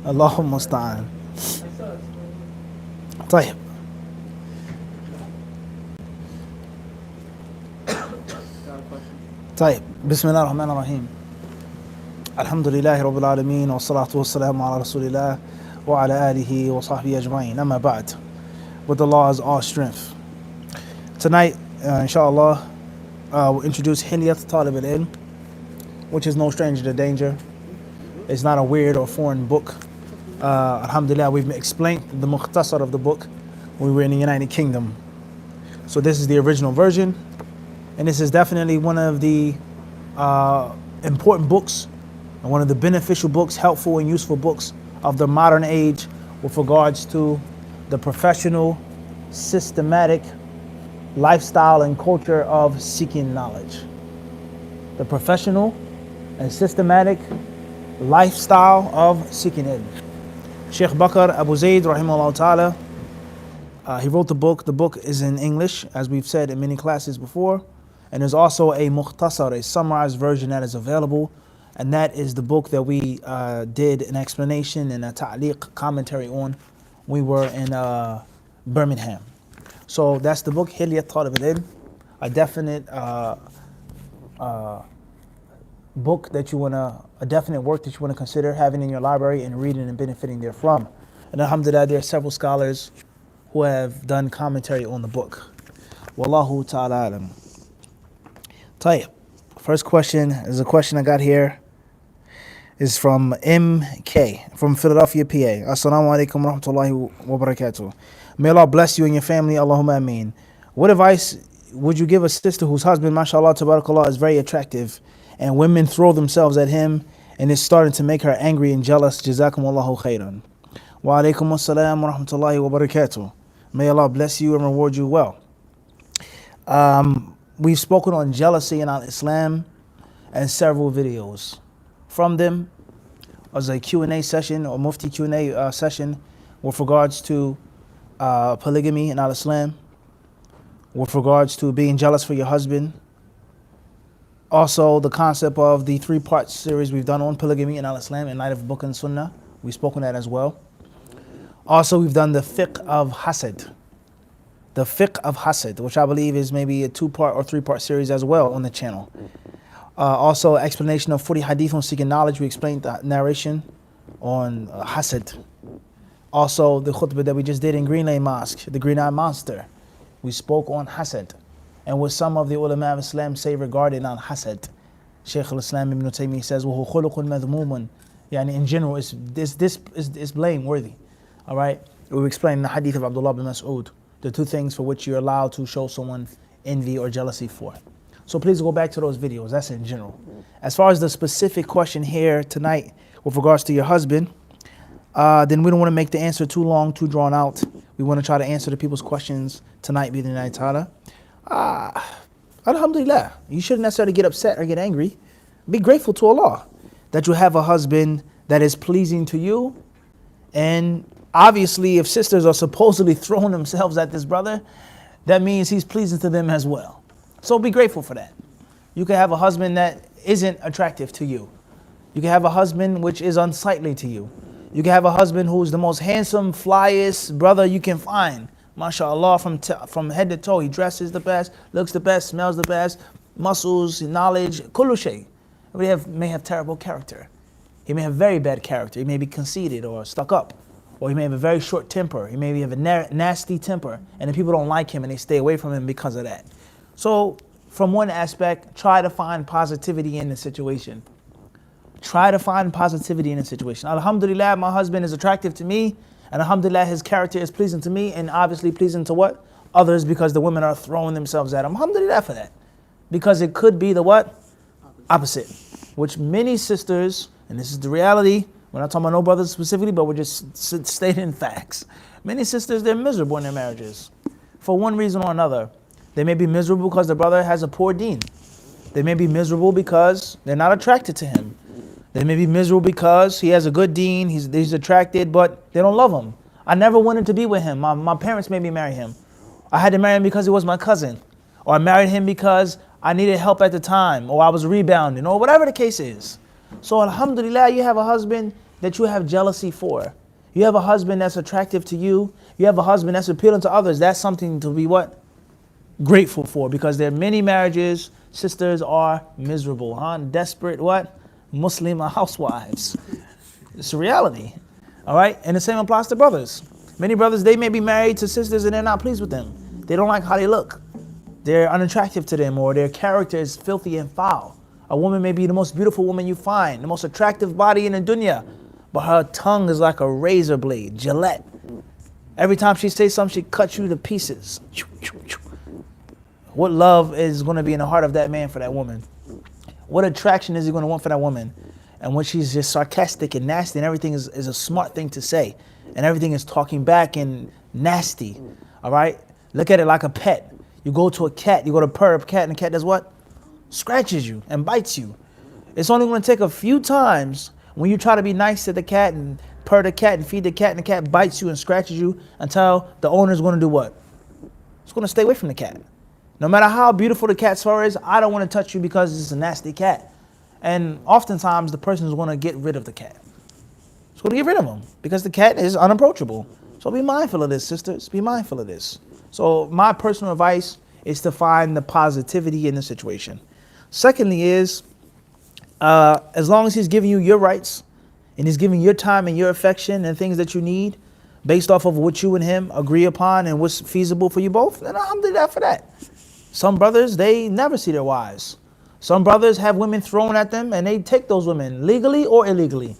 اللهم المستعان. طيب. طيب. بسم الله الرحمن الرحيم. الحمد لله رب العالمين والصلاة والسلام على رسول الله وعلى آله وصحبه أجمعين. أما بعد. With Allah's all strength. Tonight, inshallah, we'll introduce Hilyat Talib al-Ilm, which is no stranger to danger. It's not a weird or foreign book. Alhamdulillah, we've explained the mukhtasar of the book when we were in the United Kingdom. So this is the original version, and this is definitely one of the important books, and one of the beneficial books, helpful and useful books of the modern age with regards to the professional, systematic lifestyle and culture of seeking knowledge. The professional and systematic lifestyle of seeking ilm. Sheikh Bakr Abu Zayd rahimahullah ta'ala, he wrote the book. The book is in English, as we've said in many classes before, and there's also a mukhtasar, a summarized version that is available, and that is the book that we did an explanation and a ta'liq commentary on. We were in Birmingham. So that's the book, Hilyat Talib al-Ilm, a definite book that you a definite work that you want to consider having in your library and reading and benefiting therefrom. And alhamdulillah, there are several scholars who have done commentary on the book. Wallahu ta'ala alam. Tayyib. First question is a question I got here. Is from MK from Philadelphia, PA. Assalamu alaikum wa rahmatullahi wa barakatuh. May Allah bless you and your family. Allahumma ameen. What advice would you give a sister whose husband, mashallah, tabarakallah, is very attractive, and women throw themselves at him and it's starting to make her angry and jealous? Jazakumullahu khairan. Wa alaikum assalam wa rahmatullahi wa barakatuh. May Allah bless you and reward you well. We've spoken on jealousy in Islam and several videos. From them was a Q&A session or Mufti Q&A session with regards to polygamy in Islam, with regards to being jealous for your husband. Also, the concept of the 3-part series we've done on polygamy in Islam in light of Book and Sunnah. We've spoken that as well. Also, we've done the fiqh of hasad. The fiqh of hasad, which I believe is maybe a 2-part or 3-part series as well on the channel. Also, explanation of 40 hadith on seeking knowledge. We explained the narration on hasad. Also, the khutbah that we just did in Green Lane Mosque, the Green Eye Monster. We spoke on hasad and what some of the ulama of Islam say regarding on hasad. Shaykh al-Islam ibn Taymiyyah says, وَهُ خُلُقٌ مَذْمُومٌ. Yani in general, it's blameworthy. All right? We explained the hadith of Abdullah bin Mas'ud, the 2 things for which you're allowed to show someone envy or jealousy for. So please go back to those videos. That's in general. As far as the specific question here tonight with regards to your husband, then we don't want to make the answer too long, too drawn out. We want to try to answer the people's questions tonight, bi-idhnillahi ta'ala. Alhamdulillah. You shouldn't necessarily get upset or get angry. Be grateful to Allah that you have a husband that is pleasing to you. And obviously, if sisters are supposedly throwing themselves at this brother, that means he's pleasing to them as well. So be grateful for that. You can have a husband that isn't attractive to you. You can have a husband which is unsightly to you. You can have a husband who's the most handsome, flyest brother you can find. MashaAllah, from head to toe, he dresses the best, looks the best, smells the best, muscles, knowledge, kullu shay. But he may have terrible character. He may have very bad character. He may be conceited or stuck up. Or he may have a very short temper. He may have a nasty temper. And the people don't like him and they stay away from him because of that. So, from one aspect, try to find positivity in the situation. Try to find positivity in the situation. Alhamdulillah, my husband is attractive to me, and alhamdulillah, his character is pleasing to me, and obviously pleasing to what? Others, because the women are throwing themselves at him. Alhamdulillah for that. Because it could be the what? Opposite. Which many sisters, and this is the reality, we're not talking about no brothers specifically, but we're just stating facts. Many sisters, they're miserable in their marriages. For one reason or another. They may be miserable because the brother has a poor deen. They may be miserable because they're not attracted to him. They may be miserable because he has a good deen, he's attracted, but they don't love him. I never wanted to be with him. My parents made me marry him. I had to marry him because he was my cousin. Or I married him because I needed help at the time, or I was rebounding, or whatever the case is. So alhamdulillah, you have a husband that you have jealousy for. You have a husband that's attractive to you. You have a husband that's appealing to others. That's something to be what? Grateful for, because there are many marriages, sisters are miserable, desperate what? Muslim housewives. It's a reality. All right? And the same applies to brothers. Many brothers, they may be married to sisters and they're not pleased with them. They don't like how they look. They're unattractive to them, or their character is filthy and foul. A woman may be the most beautiful woman you find, the most attractive body in the dunya, but her tongue is like a razor blade, Gillette. Every time she says something, she cuts you to pieces. What love is going to be in the heart of that man for that woman? What attraction is he going to want for that woman? And when she's just sarcastic and nasty and everything is a smart thing to say, and everything is talking back and nasty, all right? Look at it like a pet. You go to a cat, you go to purr a cat, and the cat does what? Scratches you and bites you. It's only going to take a few times when you try to be nice to the cat and purr the cat and feed the cat, and the cat bites you and scratches you, until the owner is going to do what? It's going to stay away from the cat. No matter how beautiful the cat's fur is, I don't want to touch you because it's a nasty cat. And oftentimes the person is going to get rid of the cat. It's going to get rid of him because the cat is unapproachable. So be mindful of this, sisters. Be mindful of this. So my personal advice is to find the positivity in the situation. Secondly is, as long as he's giving you your rights and he's giving your time and your affection and things that you need based off of what you and him agree upon and what's feasible for you both, then alhamdulillah for that. Some brothers, they never see their wives. Some brothers have women thrown at them and they take those women legally or illegally.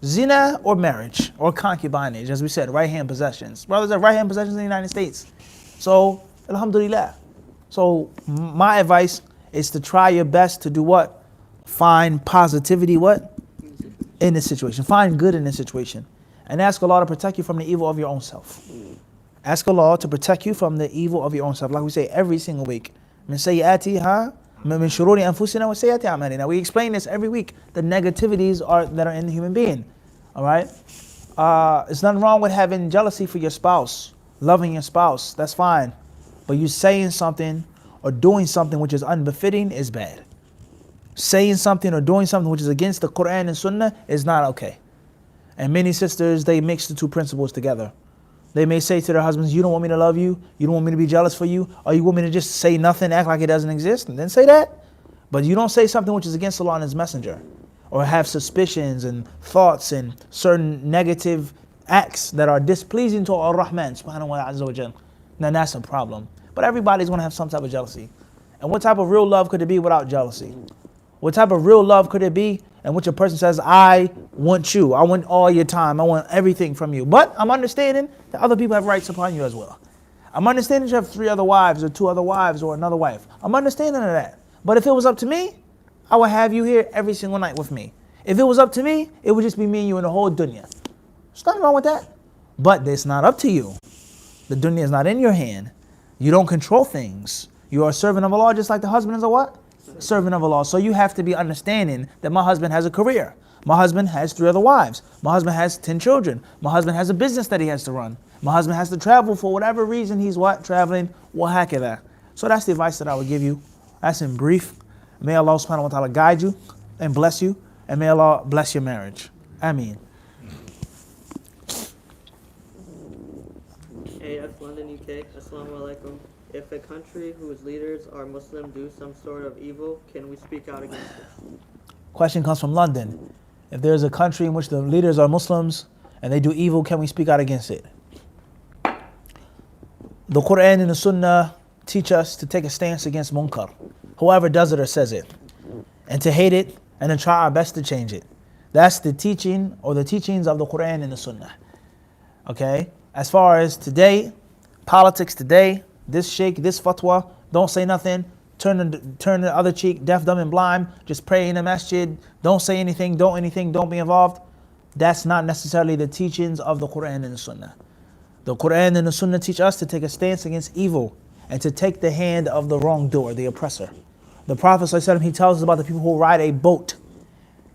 Zina or marriage or concubinage, as we said, right-hand possessions. Brothers have right-hand possessions in the United States. So, alhamdulillah. So, my advice is to try your best to do what? Find positivity, what? In this situation. Find good in this situation. And ask Allah to protect you from the evil of your own self. Ask Allah to protect you from the evil of your own self. Like we say every single week. Min sayyiati min shururi anfusina wa sayyiati a'malina. We explain this every week. The negativities that are in the human being. All right? There's nothing wrong with having jealousy for your spouse. Loving your spouse. That's fine. But you saying something or doing something which is unbefitting is bad. Saying something or doing something which is against the Quran and Sunnah is not okay. And many sisters, they mix the two principles together. They may say to their husbands, you don't want me to love you? You don't want me to be jealous for you? Or you want me to just say nothing, act like it doesn't exist? And then say that. But you don't say something which is against Allah and His Messenger. Or have suspicions and thoughts and certain negative acts that are displeasing to Ar-Rahman, subhanahu wa ta'ala. Then that's a problem. But everybody's going to have some type of jealousy. And what type of real love could it be without jealousy? What type of real love could it be in which a person says, I want you, I want all your time, I want everything from you. But I'm understanding that other people have rights upon you as well. I'm understanding you have 3 other wives or 2 other wives or another wife. I'm understanding of that. But if it was up to me, I would have you here every single night with me. If it was up to me, it would just be me and you in the whole dunya. There's nothing wrong with that. But it's not up to you. The dunya is not in your hand. You don't control things. You are a servant of Allah just like the husband is a what? Servant of Allah. So you have to be understanding that my husband has a career. My husband has 3 other wives. My husband has 10 children. My husband has a business that he has to run. My husband has to travel for whatever reason he's what? Traveling. That. So that's the advice that I would give you. That's in brief. May Allah subhanahu wa ta'ala guide you and bless you. And may Allah bless your marriage. Ameen. AF London, UK. Assalamu alaikum. If a country whose leaders are Muslim do some sort of evil, can we speak out against it? Question comes from London. If there's a country in which the leaders are Muslims and they do evil, can we speak out against it? The Quran and the Sunnah teach us to take a stance against munkar, whoever does it or says it, and to hate it and to try our best to change it. That's the teaching or the teachings of the Quran and the Sunnah. Okay? As far as today, politics today, this sheikh, this fatwa, don't say nothing, turn the other cheek, deaf, dumb, and blind, just pray in the masjid, don't say anything, don't be involved. That's not necessarily the teachings of the Quran and the Sunnah. The Quran and the Sunnah teach us to take a stance against evil and to take the hand of the wrongdoer, the oppressor. The Prophet ﷺ, he tells us about the people who ride a boat,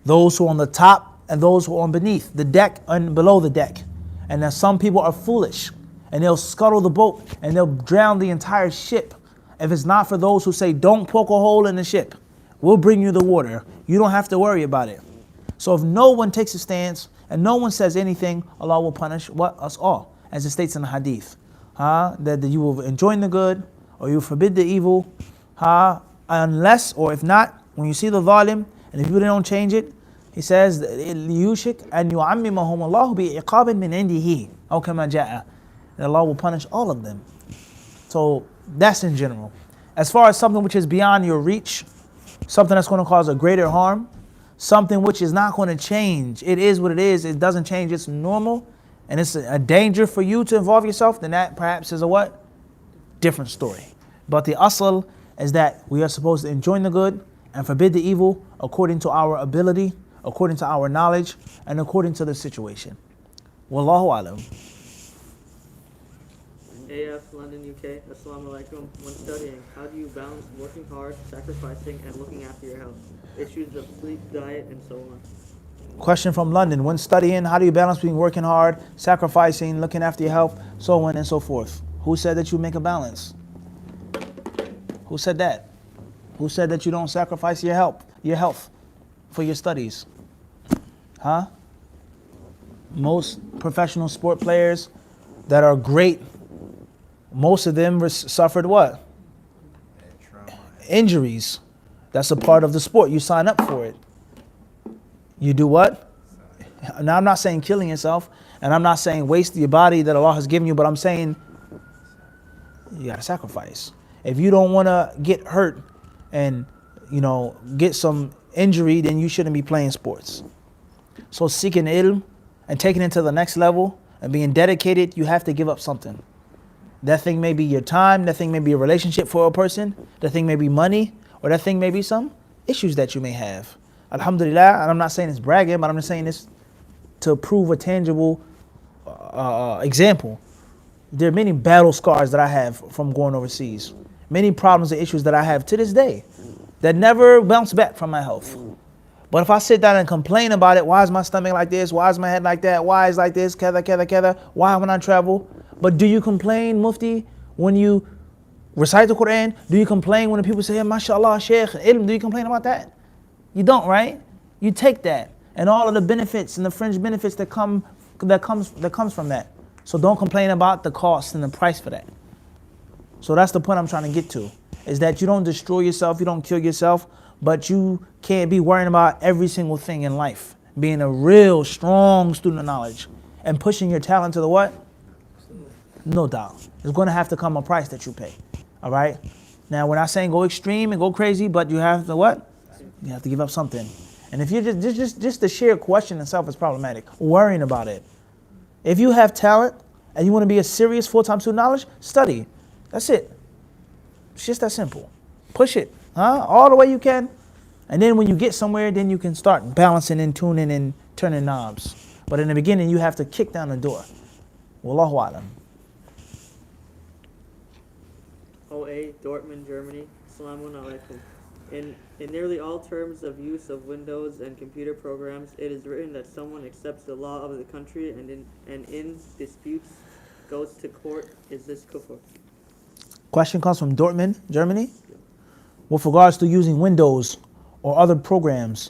those who are on the top and those who are on beneath, the deck and below the deck. And that some people are foolish and they'll scuttle the boat and they'll drown the entire ship. If it's not for those who say, don't poke a hole in the ship, we'll bring you the water. You don't have to worry about it. So if no one takes a stance and no one says anything, Allah will punish what? Us all. As it states in the Hadith. That you will enjoin the good or you forbid the evil. Unless, or if not, when you see the zalim, and if you don't change it, he says, لِيُوشِكْ أَنْ يُعَمِّمَهُمُ اللَّهُ بِإِقَابٍ مِّنْ عِنْدِهِ أَوْ كَمَا جَاءَ. And Allah will punish all of them. So that's in general. As far as something which is beyond your reach, something that's going to cause a greater harm, something which is not going to change, it is what it is, it doesn't change, it's normal, and it's a danger for you to involve yourself, then that perhaps is a what? Different story. But the asl is that we are supposed to enjoin the good and forbid the evil according to our ability, according to our knowledge, and according to the situation. Wallahu alam. AF, London, UK. Assalamu alaikum. When studying, how do you balance working hard, sacrificing, and looking after your health? Issues of sleep, diet, and so on. Question from London. When studying, how do you balance between working hard, sacrificing, looking after your health, so on and so forth? Who said that you make a balance? Who said that? Who said that you don't sacrifice your health for your studies? Most professional sport players that are great, most of them suffered what? Injuries. That's a part of the sport. You sign up for it. You do what? Now I'm not saying killing yourself, and I'm not saying waste your body that Allah has given you, but I'm saying you gotta sacrifice. If you don't want to get hurt and get some injury, then you shouldn't be playing sports. So seeking ilm and taking it to the next level and being dedicated, you have to give up something. That thing may be your time, that thing may be a relationship for a person, that thing may be money, or that thing may be some issues that you may have. Alhamdulillah, and I'm not saying it's bragging, but I'm just saying this to prove a tangible example. There are many battle scars that I have from going overseas. Many problems and issues that I have to this day that never bounce back from my health. But if I sit down and complain about it, why is my stomach like this? Why is my head like that? Why is like this? Why when I travel? But do you complain, Mufti, when you recite the Quran? Do you complain when the people say, MashaAllah, Shaykh, ilm? Do you complain about that? You don't, right? You take that and all of the benefits and the fringe benefits that comes from that. So don't complain about the cost and the price for that. So that's the point I'm trying to get to, is that you don't destroy yourself, you don't kill yourself, but you can't be worrying about every single thing in life. Being a real strong student of knowledge and pushing your talent to the what? No doubt. There's going to have to come a price that you pay. All right? Now, we're not saying go extreme and go crazy, but you have to what? You have to give up something. And if you just the sheer question itself is problematic, worrying about it. If you have talent and you want to be a serious full-time student of knowledge, study. That's it. It's just that simple. Push it, all the way you can. And then when you get somewhere, then you can start balancing and tuning and turning knobs. But in the beginning, you have to kick down the door. Wallahu alam. OA, Dortmund, Germany. Assalamu alaikum. In nearly all terms of use of Windows and computer programs, it is written that someone accepts the law of the country and in disputes goes to court. Is this kufr? Question comes from Dortmund, Germany. With regards to using Windows or other programs,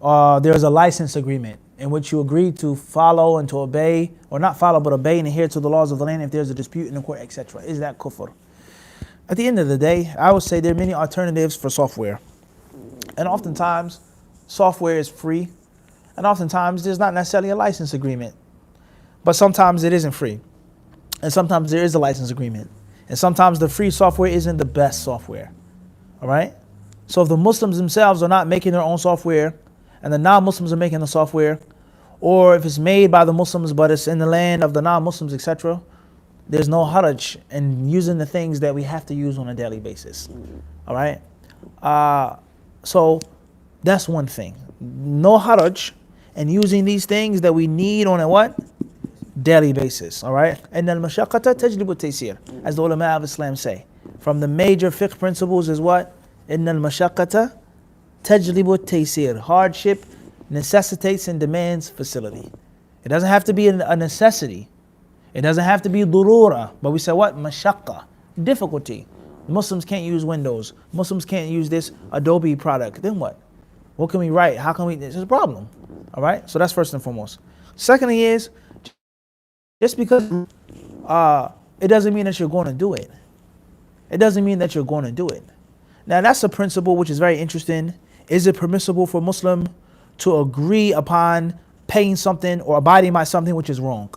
there's a license agreement in which you agree to follow and to obey, or not follow, but obey and adhere to the laws of the land if there's a dispute in the court, etc. Is that kufr? At the end of the day, I would say there are many alternatives for software. And oftentimes, software is free. And oftentimes, there's not necessarily a license agreement. But sometimes it isn't free. And sometimes there is a license agreement. And sometimes the free software isn't the best software. All right? So if the Muslims themselves are not making their own software, and the non-Muslims are making the software, or if it's made by the Muslims but it's in the land of the non-Muslims, etc., there's no haraj in using the things that we have to use on a daily basis. All right? So that's one thing. No haraj in using these things that we need on a what? Daily basis. All right? And al-mashaqqata tajlibu at-taysir, as the ulama of Islam say. From the major fiqh principles is what? Inna al-mashaqqata tajlibu at-taysir. Hardship necessitates and demands facility. It doesn't have to be a necessity. It doesn't have to be durura, but we say what? Mashaqqa, difficulty. Muslims can't use Windows. Muslims can't use this Adobe product. Then what? What can we write? How can we? This is a problem. All right, so that's first and foremost. Secondly is, just because it doesn't mean that you're going to do it. It doesn't mean that you're going to do it. Now that's a principle which is very interesting. Is it permissible for a Muslim to agree upon paying something or abiding by something which is wrong?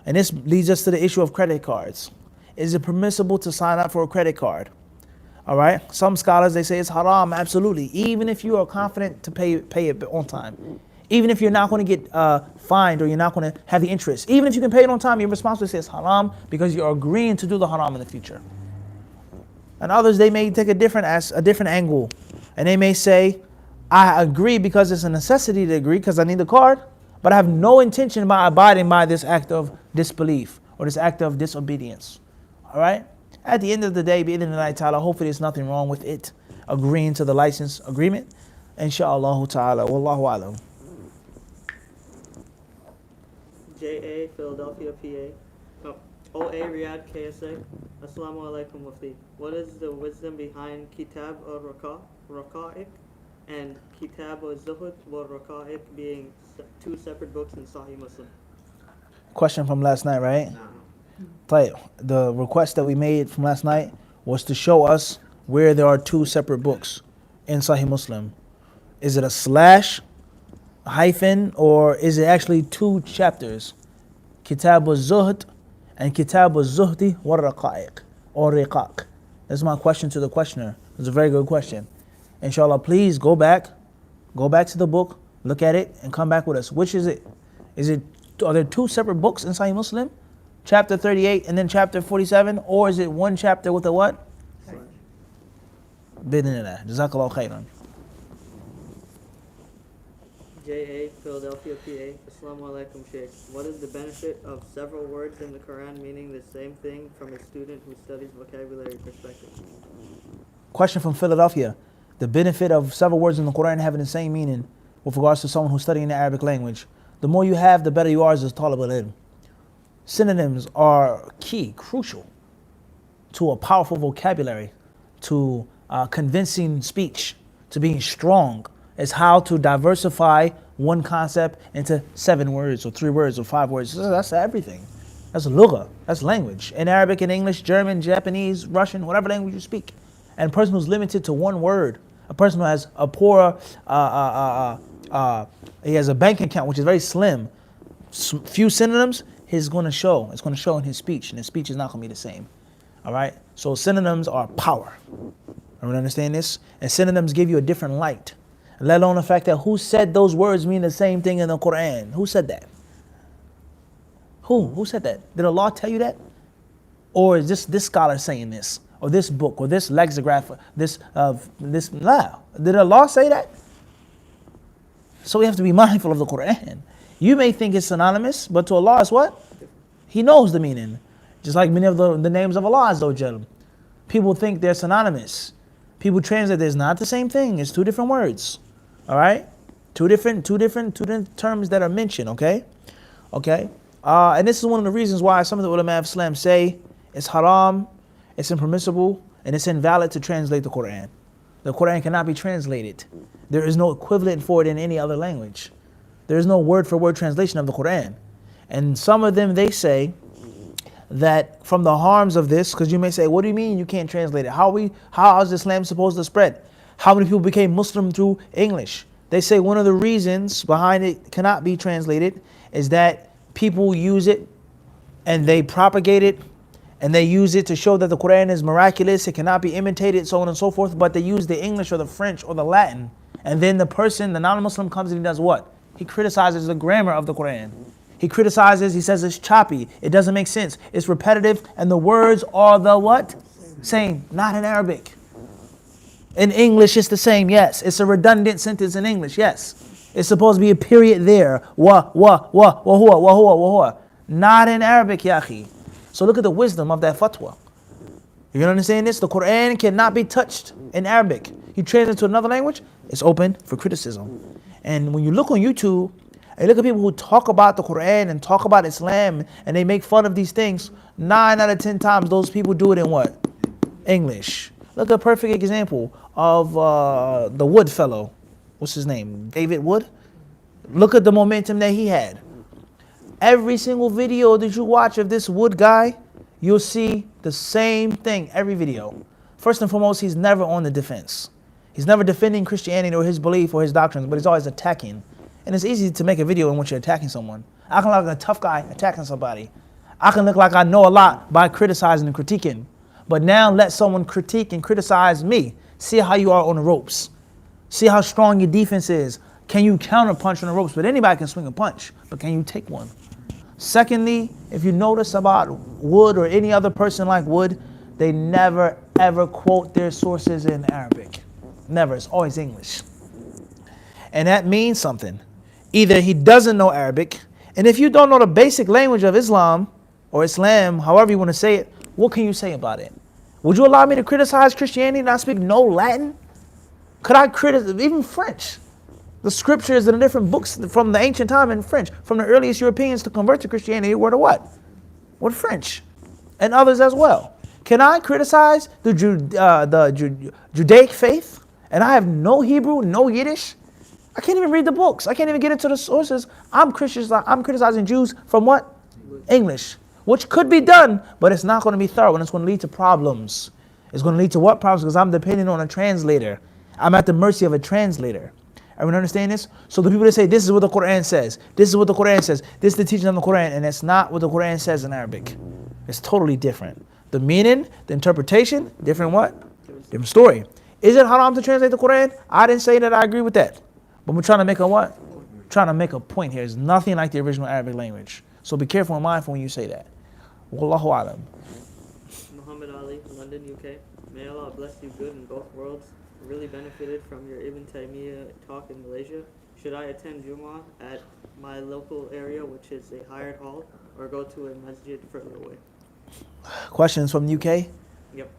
And this leads us to the issue of credit cards. Is it permissible to sign up for a credit card? All right. Some scholars, they say it's haram, absolutely. Even if you are confident to pay it on time. Even if you're not going to get fined or you're not going to have the interest. Even if you can pay it on time, you're responsible to say it's haram because you're agreeing to do the haram in the future. And others, they may take a different angle. And they may say, I agree because it's a necessity to agree because I need the card, but I have no intention by abiding by this act of disbelief or this act of disobedience. All right? At the end of the day, bi'idhnillahi ta'ala, hopefully there's nothing wrong with it, agreeing to the license agreement. Insha'Allah ta'ala, wallahu alam. JA, Philadelphia, PA. OA, Riyadh, KSA. Assalamu alaikum Mufti. What is the wisdom behind Kitab al-Raqa'iq and Kitab al-Zuhud wal-Raqa'iq being two separate books in Sahih Muslim? Question from last night, right? The request that we made from last night was to show us where there are two separate books in Sahih Muslim. Is it a slash, a hyphen, or is it actually two chapters? Kitab al-Zuhd and Kitab al-Zuhdi wal-Raqa'iq, or Riqaq. That's my question to the questioner. It's a very good question. Inshallah, please go back to the book, look at it, and come back with us. Which is it? Are there two separate books in Sahih Muslim? Chapter 38 and then chapter 47, or is it one chapter with a what? Bidnillah. Jazakallah khairan. JA, Philadelphia, PA. Assalamu alaikum, Sheikh. What is the benefit of several words in the Quran meaning the same thing from a student who studies vocabulary perspective? Question from Philadelphia. The benefit of several words in the Quran having the same meaning with regards to someone who's studying the Arabic language. The more you have, the better you are as a talib al-ilm. Synonyms are key, crucial to a powerful vocabulary, to convincing speech, to being strong. It's how to diversify one concept into 7 words or 3 words or 5 words. That's everything. That's lugha. That's language. In Arabic, in English, German, Japanese, Russian, whatever language you speak. And a person who's limited to one word, a person who has a poor, he has a bank account which is very slim, few synonyms, it's going to show in his speech, and his speech is not going to be the same. All right? So synonyms are power. Everyone understand this? And synonyms give you a different light. Let alone the fact that who said those words mean the same thing in the Quran? Who said that? Who said that? Did Allah tell you that? Or is this scholar saying this? Or this book? Or this lexicographer? Nah. Did Allah say that? So we have to be mindful of the Quran. You may think it's synonymous, but to Allah it's what? He knows the meaning. Just like many of the names of Allah Azza wa Jal. People think they're synonymous. People translate it's not the same thing. It's 2 different words. All right? Two different terms that are mentioned, okay? Okay? And this is one of the reasons why some of the ulama of Islam say it's haram, it's impermissible, and it's invalid to translate the Quran. The Quran cannot be translated. There is no equivalent for it in any other language. There is no word-for-word translation of the Quran. And some of them, they say that from the harms of this, because you may say, what do you mean you can't translate it? How is Islam supposed to spread? How many people became Muslim through English? They say one of the reasons behind it cannot be translated is that people use it and they propagate it and they use it to show that the Quran is miraculous, it cannot be imitated, so on and so forth, but they use the English or the French or the Latin. And then the non-Muslim comes and he does what? He criticizes the grammar of the Quran. He says it's choppy, it doesn't make sense, it's repetitive, and the words are the what? Same, not in Arabic. In English it's the same, yes. It's a redundant sentence in English, yes. It's supposed to be a period there. Wa huwa. Not in Arabic, ya akhi. So look at the wisdom of that fatwa. You can understand this? The Quran cannot be touched in Arabic. You translate it to another language, it's open for criticism. And when you look on YouTube, and look at people who talk about the Quran and talk about Islam and they make fun of these things, 9 out of 10 times those people do it in what? English. Look at a perfect example of the Wood fellow. What's his name? David Wood? Look at the momentum that he had. Every single video that you watch of this Wood guy, you'll see the same thing every video. First and foremost, he's never on the defense. He's never defending Christianity or his belief or his doctrines, but he's always attacking. And it's easy to make a video in which you're attacking someone. I can look like a tough guy attacking somebody. I can look like I know a lot by criticizing and critiquing. But now let someone critique and criticize me. See how you are on the ropes. See how strong your defense is. Can you counter punch on the ropes? But anybody can swing a punch, but can you take one? Secondly, if you notice about Wood or any other person like Wood, they never ever quote their sources in Arabic. Never, it's always English. And that means something. Either he doesn't know Arabic, and if you don't know the basic language of Islam, or Islam, however you want to say it, what can you say about it? Would you allow me to criticize Christianity and not speak no Latin? Could I criticize, even French? The scriptures and the different books from the ancient time in French, from the earliest Europeans to convert to Christianity were to what? Were French. And others as well. Can I criticize the Judaic faith? And I have no Hebrew, no Yiddish? I can't even read the books. I can't even get into the sources. I'm criticizing Jews from what? English. Which could be done, but it's not going to be thorough, and it's going to lead to problems. It's going to lead to what problems? Because I'm depending on a translator. I'm at the mercy of a translator. Everyone understand this? So the people that say, this is what the Quran says, this is what the Quran says, this is the teaching of the Quran, and it's not what the Quran says in Arabic. It's totally different. The meaning, the interpretation, different what? Different story. Is it haram to translate the Quran? I didn't say that I agree with that. But we're trying to make a what? Trying to make a point here. It's nothing like the original Arabic language. So be careful and mindful when you say that. Wallahu alam. Muhammad Ali, London, UK. May Allah bless you good in both worlds. Really benefited from your Ibn Taymiyyah talk in Malaysia. Should I attend Jumu'ah at my local area, which is a hired hall, or go to a masjid further away? Questions from the UK? Yep.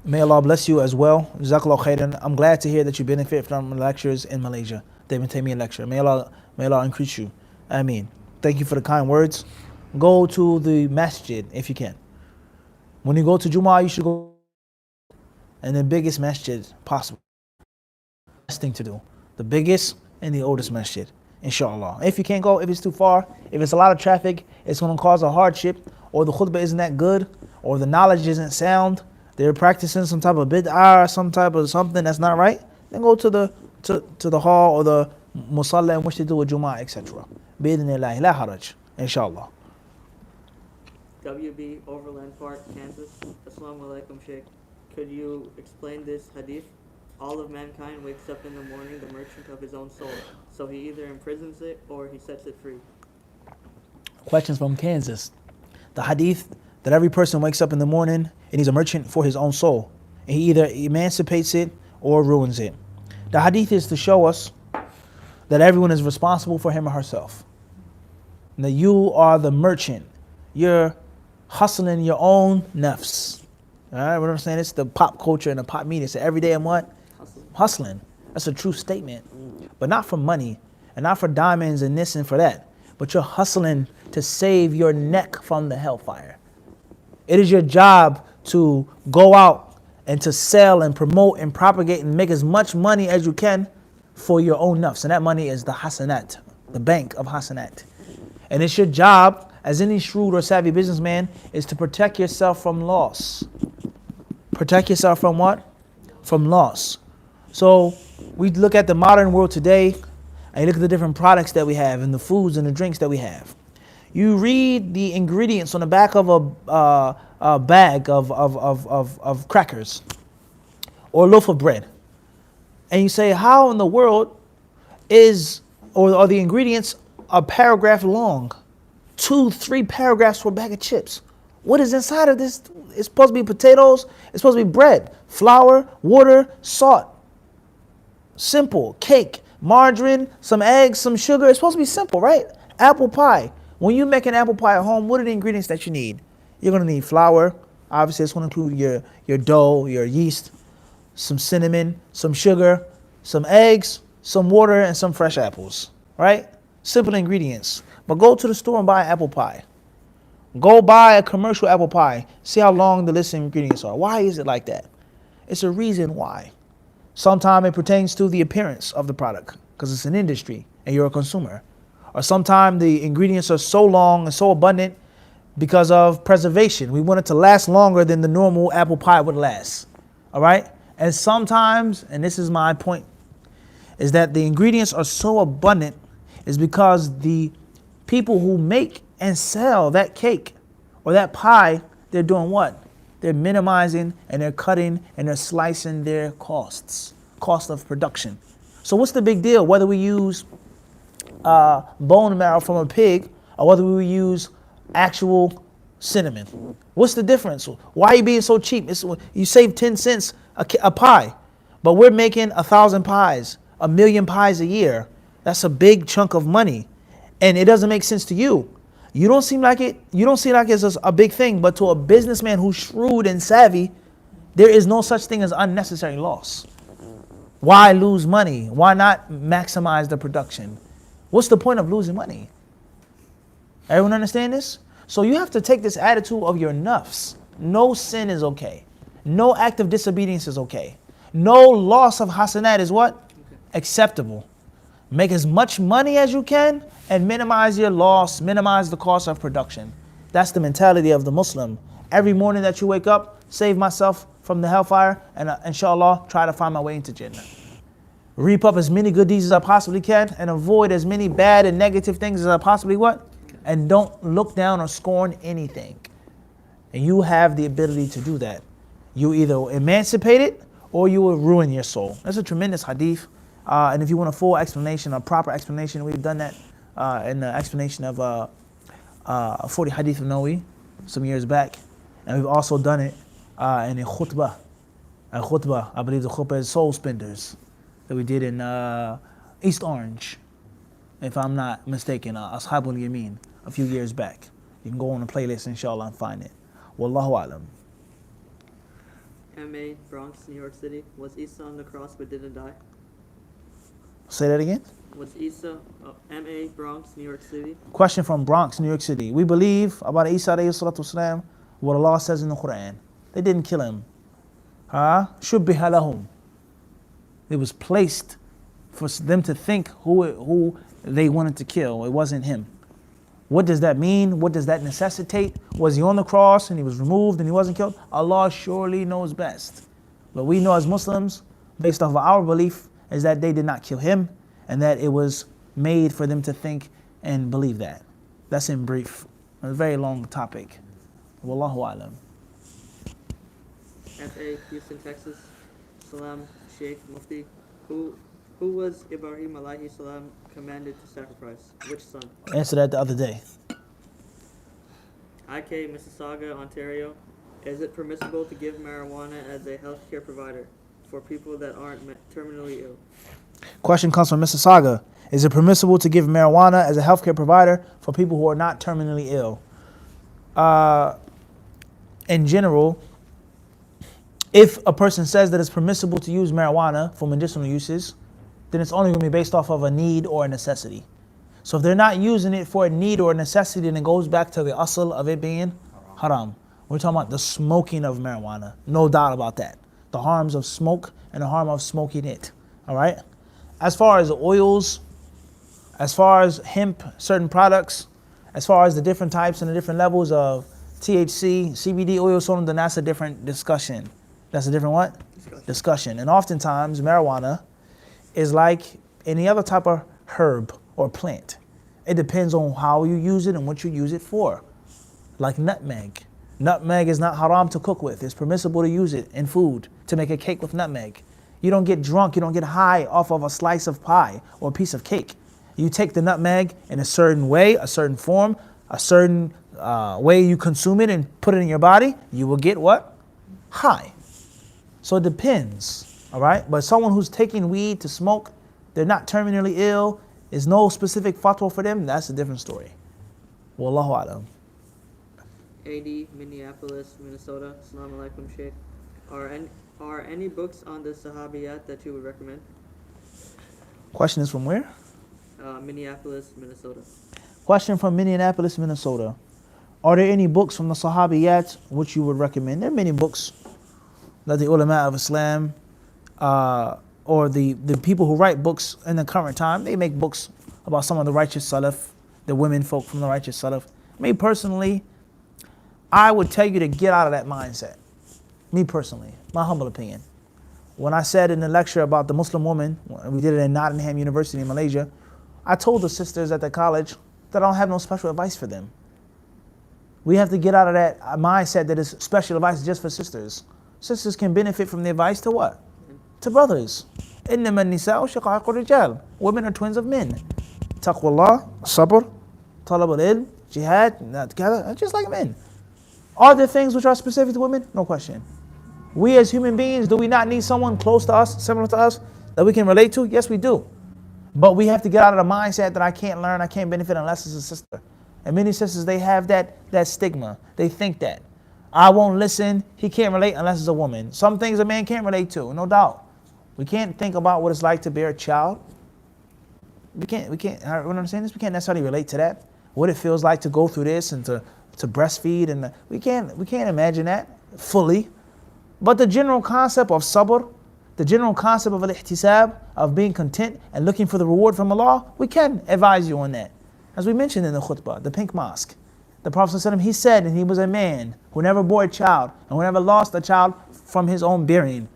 May Allah bless you as well. Jazakallah khairan. I'm glad to hear that you benefit from lectures in Malaysia. The Ibn Taymiyyah lecture. May Allah increase you. Ameen. Thank you for the kind words. Go to the masjid if you can. When you go to Jumu'ah, you should go in the biggest masjid possible. Best thing to do. The biggest and the oldest masjid, inshallah. If you can't go, if it's too far, if it's a lot of traffic, it's going to cause a hardship, or the khutbah isn't that good, or the knowledge isn't sound, they're practicing some type of bid'ah or some type of something that's not right, then go to the hall or the musalla in which they do a Jumu'ah, etc. Bi-idhnillahi la haraj, inshallah. WB, Overland Park, Kansas. Assalamu alaikum, Sheikh. Could you explain this hadith? All of mankind wakes up in the morning the merchant of his own soul. So he either imprisons it or he sets it free. Questions from Kansas. The hadith that every person wakes up in the morning and he's a merchant for his own soul. And he either emancipates it or ruins it. The hadith is to show us that everyone is responsible for him or herself. And that you are the merchant. You're hustling your own nafs. All right, what I'm saying? It's the pop culture and the pop media. So every day I'm what? Hustling. That's a true statement. But not for money and not for diamonds and this and for that. But you're hustling to save your neck from the hellfire. It is your job to go out and to sell and promote and propagate and make as much money as you can for your own nafs. And that money is the hasanat, the bank of hasanat. And it's your job, as any shrewd or savvy businessman, is to protect yourself from loss. Protect yourself from what? From loss. So we look at the modern world today, and you look at the different products that we have and the foods and the drinks that we have. You read the ingredients on the back of a bag of crackers or a loaf of bread. And you say, how in the world are the ingredients a paragraph long? 2-3 paragraphs for a bag of chips. What is inside of this? It's supposed to be potatoes. It's supposed to be bread, flour, water, salt. Simple. Cake, margarine, some eggs, some sugar. It's supposed to be simple, right? Apple pie. When you make an apple pie at home, what are the ingredients that you need? You're going to need flour. Obviously, it's going to include your dough, your yeast, some cinnamon, some sugar, some eggs, some water, and some fresh apples, right? Simple ingredients. But go to the store and buy apple pie. Go buy a commercial apple pie. See how long the list of ingredients are. Why is it like that? It's a reason why. Sometimes it pertains to the appearance of the product because it's an industry and you're a consumer. Or sometimes the ingredients are so long and so abundant because of preservation. We want it to last longer than the normal apple pie would last. All right? And sometimes, and this is my point, is that the ingredients are so abundant is because the people who make and sell that cake or that pie, they're doing what? They're minimizing and they're cutting and they're slicing their cost of production. So what's the big deal whether we use bone marrow from a pig or whether we use actual cinnamon? What's the difference? Why are you being so cheap? You save 10 cents a pie, but we're making 1,000 pies, 1,000,000 pies a year. That's a big chunk of money, and it doesn't make sense to you. You don't seem like it. You don't see like it's a big thing, but to a businessman who's shrewd and savvy, there is no such thing as unnecessary loss. Why lose money? Why not maximize the production? What's the point of losing money? Everyone understand this? So you have to take this attitude of your nafs. No sin is okay. No act of disobedience is okay. No loss of hasanat is what? Acceptable. Make as much money as you can and minimize your loss, minimize the cost of production. That's the mentality of the Muslim. Every morning that you wake up, save myself from the hellfire and inshallah, try to find my way into Jannah. Reap up as many good deeds as I possibly can and avoid as many bad and negative things as I possibly what? And don't look down or scorn anything. And you have the ability to do that. You either emancipate it or you will ruin your soul. That's a tremendous hadith. And if you want a full explanation, a proper explanation, we've done that in the explanation of 40 Hadith of Nawawi some years back. And we've also done it in a khutbah. A khutbah, I believe the khutbah is Soul Spenders, that we did in East Orange, if I'm not mistaken, Ashabul Yameen, a few years back. You can go on the playlist, inshallah, and find it. Wallahu alam. M.A. Bronx, New York City. Was Isa on the cross but didn't die? Say that again? Was Isa, M.A. Bronx, New York City. Question from Bronx, New York City. We believe about Isa alayhi salatu wasalam, what Allah says in the Quran. They didn't kill him. Shubbiha lahum. It was placed for them to think who they wanted to kill. It wasn't him. What does that mean? What does that necessitate? Was he on the cross and he was removed and he wasn't killed? Allah surely knows best. But we know as Muslims, based off of our belief, is that they did not kill him and that it was made for them to think and believe that. That's in brief. A very long topic. Wallahu alam. F.A. Houston, Texas. Salam, Sheikh, Mufti. Who was Ibrahim alayhi salam commanded to sacrifice? Which son? Answer that the other day. IK, Mississauga, Ontario. Is it permissible to give marijuana as a healthcare provider for people that aren't terminally ill? Question comes from Mississauga. Is it permissible to give marijuana as a healthcare provider for people who are not terminally ill? In general, if a person says that it's permissible to use marijuana for medicinal uses, then it's only going to be based off of a need or a necessity. So if they're not using it for a need or a necessity, then it goes back to the asl of it being haram. We're talking about the smoking of marijuana. No doubt about that. The harms of smoke and the harm of smoking it. All right? As far as oils, as far as hemp, certain products, as far as the different types and the different levels of THC, CBD oil, so on, then that's a different discussion. That's a different what? Discussion. And oftentimes, marijuana is like any other type of herb or plant. It depends on how you use it and what you use it for. Like nutmeg. Nutmeg is not haram to cook with. It's permissible to use it in food, to make a cake with nutmeg. You don't get drunk, you don't get high off of a slice of pie or a piece of cake. You take the nutmeg in a certain way, a certain form, a certain way you consume it and put it in your body, you will get what? High. So it depends, all right? But someone who's taking weed to smoke, they're not terminally ill, there's no specific fatwa for them, that's a different story. Wallahu alam. AD, Minneapolis, Minnesota. Assalamu alaikum, Sheikh. Are any books on the Sahabiyat that you would recommend? Question is from where? Minneapolis, Minnesota. Question from Minneapolis, Minnesota. Are there any books from the Sahabiyat which you would recommend? There are many books that the ulama of Islam or the people who write books in the current time, they make books about some of the righteous Salaf, the women folk from the righteous Salaf. Me personally, I would tell you to get out of that mindset. Me personally, my humble opinion. When I said in the lecture about the Muslim woman, we did it in Nottingham University in Malaysia, I told the sisters at the college that I don't have no special advice for them. We have to get out of that mindset that is special advice just for sisters. Sisters can benefit from the advice to what? To brothers. إِنَّمَا النِّسَاءُ شَقَائِقُ الرِّجَالِ. Women are twins of men. Taqwallah, sabr, talab al-ilm, jihad, together, just like men. Are there things which are specific to women? No question. We as human beings, do we not need someone close to us, similar to us, that we can relate to? Yes, we do. But we have to get out of the mindset that I can't learn, I can't benefit unless it's a sister. And many sisters, they have that stigma. They think that. I won't listen, he can't relate unless it's a woman. Some things a man can't relate to, no doubt. We can't think about what it's like to bear a child. We can't, what I'm saying is we can't necessarily relate to that. What it feels like to go through this and to breastfeed, and we can't imagine that fully. But the general concept of sabr, the general concept of al-ihtisab, of being content and looking for the reward from Allah, we can advise you on that. As we mentioned in the khutbah, the pink mosque, the Prophet ﷺ, he said, and he was a man who never bore a child and who never lost a child from his own bearing.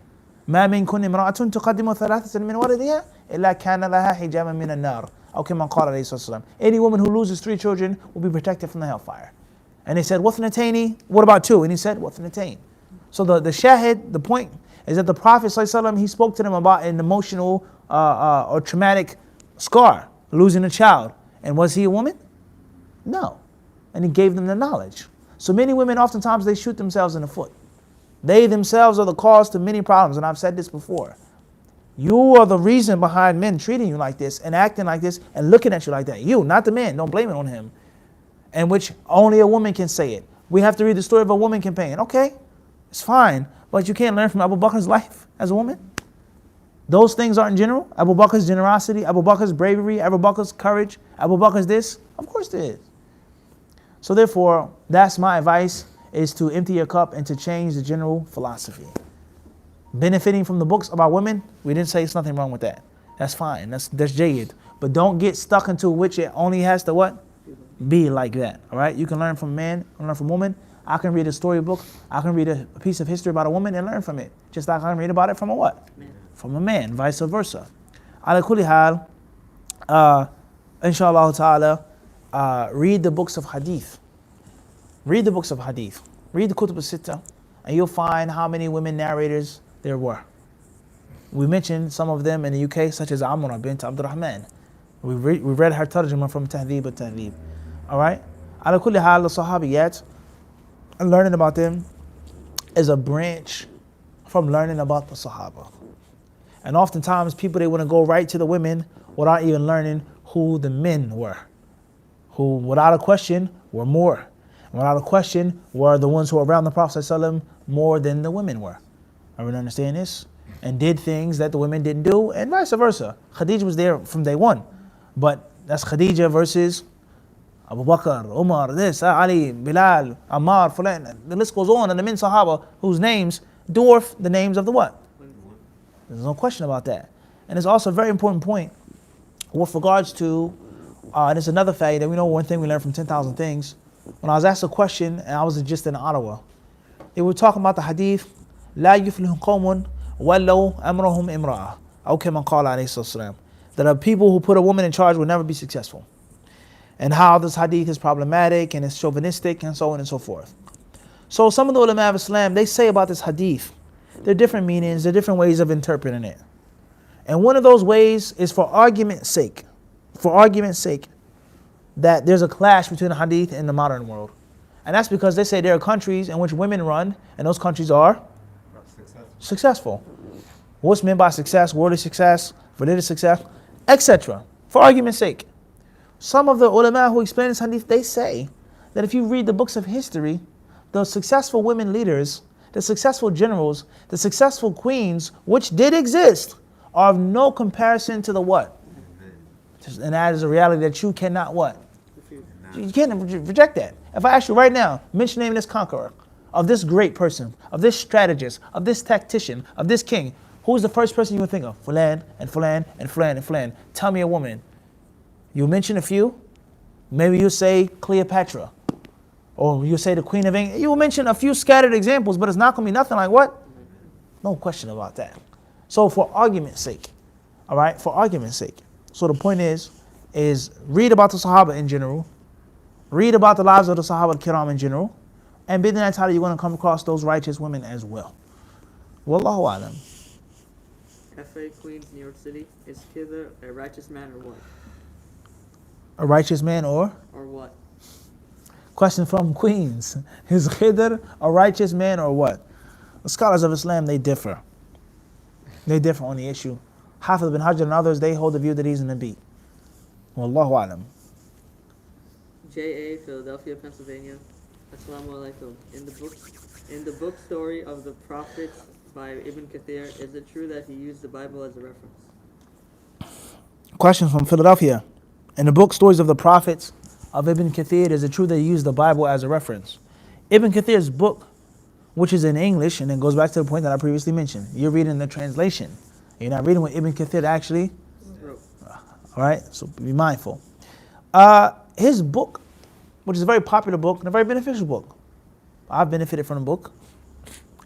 ما منكن امرأة تقدم ثلاثة من ولدها إلا كان لها حجابا من النار. أو كما قال عليه الصلاة والسلام. Any woman who loses 3 children will be protected from the hellfire. And they said, وَثْنَتَيْنِ, what about 2? And he said, وَثْنَتَيْنِ. So the shahid, the point is that the Prophet ﷺ, he spoke to them about an emotional or traumatic scar, losing a child. And was he a woman? No. And he gave them the knowledge. So many women, oftentimes, they shoot themselves in the foot. They themselves are the cause to many problems, and I've said this before. You are the reason behind men treating you like this and acting like this and looking at you like that. You, not the man. Don't blame it on him. And which only a woman can say it. We have to read the story of a woman campaign. Okay, it's fine, but you can't learn from Abu Bakr's life as a woman. Those things aren't general. Abu Bakr's generosity, Abu Bakr's bravery, Abu Bakr's courage, Abu Bakr's this. Of course there is. So therefore, that's my advice, is to empty your cup and to change the general philosophy. Benefiting from the books about women, we didn't say it's nothing wrong with that. That's fine. That's jayyid. But don't get stuck into which it only has to what? Be like that. All right? You can learn from man, learn from woman. I can read a storybook. I can read a piece of history about a woman and learn from it. Just like I can read about it from a what? Man. From a man, vice versa. Ala kulli hal, inshallah ta'ala, read the books of hadith. Read the books of hadith. Read the Kutub al-Sitta, and you'll find how many women narrators there were. We mentioned some of them in the UK, such as Amra bint Abdurrahman. We read her tarjuma from Tahdhib al-Tahdhib. All right? Ala kulli hal, the Sahabiyat, and learning about them is a branch from learning about the Sahaba. And oftentimes people, they want to go right to the women without even learning who the men were, who without a question were more. Without a question were the ones who were around the Prophet ﷺ more than the women were. Everyone understand this? And did things that the women didn't do, and vice versa. Khadija was there from day one. But that's Khadija versus Abu Bakr, Umar, this, Ali, Bilal, Ammar, Fulan. The list goes on, and the men Sahaba whose names dwarf the names of the what? There's no question about that. And it's also a very important point with regards to, and it's another fact that we know one thing we learned from 10,000 things. When I was asked a question, and I was just in Ottawa, they were talking about the hadith, لا يفلح قوم ولو أمرهم امرأة أو كما قال عليه الصلاة والسلام, that are people who put a woman in charge will never be successful. And how this hadith is problematic and it's chauvinistic and so on and so forth. So some of the ulama of Islam, they say about this hadith, there are different meanings, there are different ways of interpreting it. And one of those ways is for argument's sake, that there's a clash between the hadith and the modern world. And that's because they say there are countries in which women run, and those countries are successful. What's meant by success, worldly success, religious success, etc. For argument's sake. Some of the ulama who explain this hadith, they say that if you read the books of history, the successful women leaders, the successful generals, the successful queens, which did exist, are of no comparison to the what? And that is a reality that you cannot what? You can't reject that. If I ask you right now, mention the name of this conqueror, of this great person, of this strategist, of this tactician, of this king, who's the first person you would think of? Fulan and Fulan and Fulan and Fulan. Tell me a woman. You mention a few. Maybe you say Cleopatra. Or you say the Queen of England. You will mention a few scattered examples, but it's not going to be nothing like what? No question about that. So for argument's sake, all right, for argument's sake. So the point is read about the Sahaba in general, read about the lives of the Sahaba al-Kiram in general, and bidin that's how you're going to come across those righteous women as well. Wallahu alam. F.A. Queens, New York City. Is Khidr a righteous man or what? A righteous man or? Or what? Question from Queens. Is Khidr a righteous man or what? The scholars of Islam, they differ. They differ on the issue. Hafiz bin Hajar and others, they hold the view that he's an Nabi. Wallahu alam. J.A., Philadelphia, Pennsylvania. Assalamu alaikum. In the book Story of the Prophets by Ibn Kathir, is it true that he used the Bible as a reference? Question from Philadelphia. In the book Stories of the Prophets of Ibn Kathir, is it true that he used the Bible as a reference? Ibn Kathir's book, which is in English, and it goes back to the point that I previously mentioned. You're reading the translation. You're not reading what Ibn Kathir actually wrote. All right, so be mindful. His book, which is a very popular book and a very beneficial book. I've benefited from the book.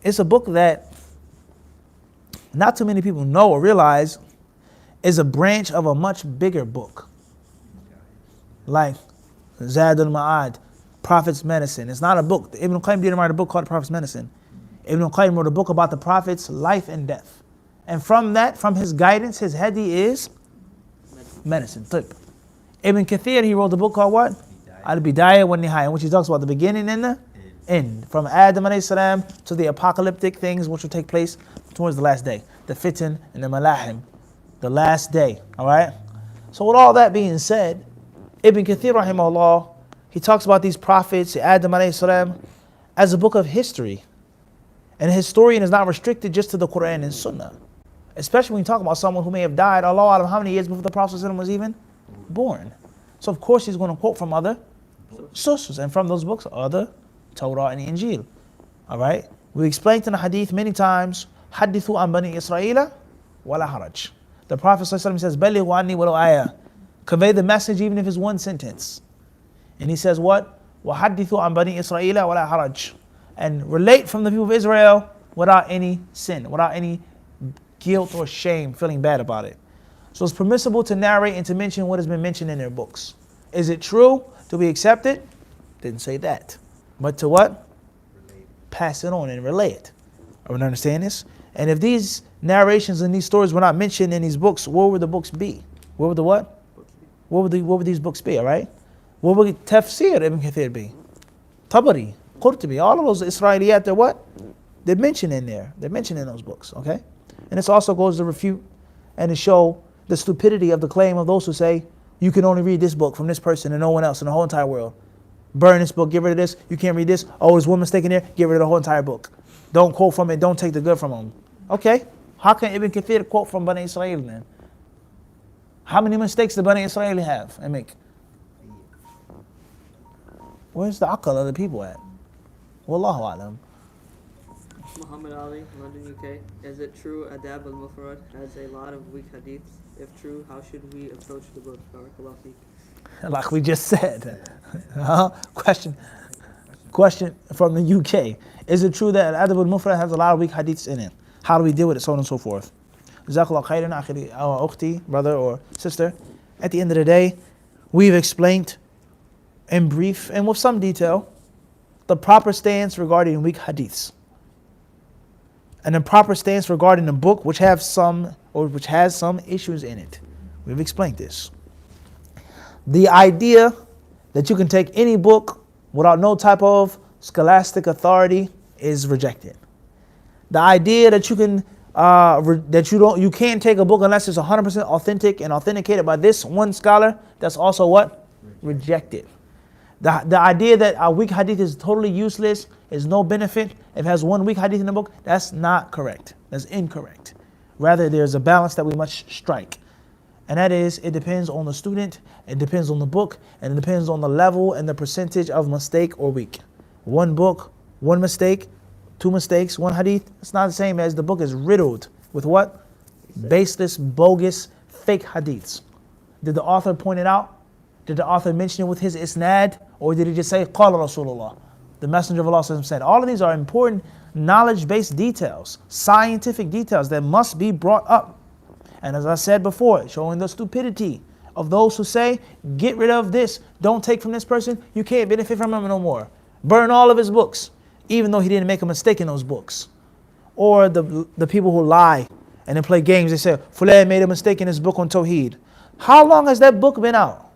It's a book that not too many people know or realize is a branch of a much bigger book. Like Zad al-Ma'ad, Prophet's Medicine. It's not a book. Ibn Qayyim didn't write a book called Prophet's Medicine. Ibn Qayyim wrote a book about the Prophet's life and death. And from that, from his guidance, his hadi is medicine. Tib. Ibn Kathir, he wrote a book called what? Al-Bidayah wa Nihaya, in which he talks about the beginning and the end. From Adam alayhi salam to the apocalyptic things which will take place towards the last day. The fitan and the malahim. The last day. Alright? So with all that being said, Ibn Kathir rahimahullah, he talks about these prophets, Adam alayhi salam, as a book of history. And a historian is not restricted just to the Quran and Sunnah. Especially when you talk about someone who may have died, Allah Alam, how many years before the Prophet was even born. So of course he's going to quote from other sources, and from those books are the Torah and the Injil. Alright? We explained in the Hadith many times, Hadithu an Bani Isra'ila wala haraj. The Prophet says, Balighu anni walau ayah. Convey the message even if it's one sentence. And he says what? وَحَدِّثُوا عَنْ بَنِي إِسْرَائِيلَ وَلَا حَرَجٍ. And relate from the people of Israel without any sin, without any guilt or shame, feeling bad about it. So it's permissible to narrate and to mention what has been mentioned in their books. Is it true? Do we accept it? Didn't say that. But to what? Pass it on and relay it. Are we understand this? And if these narrations and these stories were not mentioned in these books, where would the books be? Where would the what? What would these books be, all right? What would Tafsir Ibn Kathir be? Tabari, Qurtubi, all of those Israeliyat, they're what? They're mentioned in there. They're mentioned in those books, okay? And this also goes to refute and to show the stupidity of the claim of those who say, you can only read this book from this person and no one else in the whole entire world. Burn this book, get rid of this. You can't read this. Oh, there's one mistake in there. Get rid of the whole entire book. Don't quote from it. Don't take the good from them. Okay, how can Ibn Kathir quote from Bani Israel then? How many mistakes did Bani Israel have and make? Where's the aql of the people at? Wallahu alam. Muhammad Ali, London, UK. Is it true Adab al-Mufrad has a lot of weak hadiths? If true, how should we approach the book? Barakallahu feek. Like we just said. Question from the UK. Is it true that Adab al-Mufrad has a lot of weak hadiths in it? How do we deal with it? So on and so forth. Jazakallah khairan, akhi or ukhti, brother or sister. At the end of the day, we've explained in brief and with some detail the proper stance regarding weak hadiths. And the proper stance regarding the book which has some issues in it. We've explained this. The idea that you can take any book without no type of scholastic authority is rejected. The idea that you can you can't take a book unless it's 100% authentic and authenticated by this one scholar, that's also what? Rejected. The idea that a weak hadith is totally useless, is no benefit, if it has one weak hadith in the book, that's not correct. That's incorrect. Rather, there's a balance that we must strike. And that is, it depends on the student, it depends on the book, and it depends on the level and the percentage of mistake or weak. One book, one mistake, two mistakes, one hadith, it's not the same as the book is riddled with what? Baseless, bogus, fake hadiths. Did the author point it out? Did the author mention it with his isnad, or did he just say, Qala Rasulullah? The Messenger of Allah said. All of these are important knowledge-based details, scientific details that must be brought up. And as I said before, showing the stupidity of those who say, get rid of this, don't take from this person, you can't benefit from him no more. Burn all of his books, even though he didn't make a mistake in those books. Or the people who lie and then play games, they say, Fulan made a mistake in his book on Tawheed. How long has that book been out?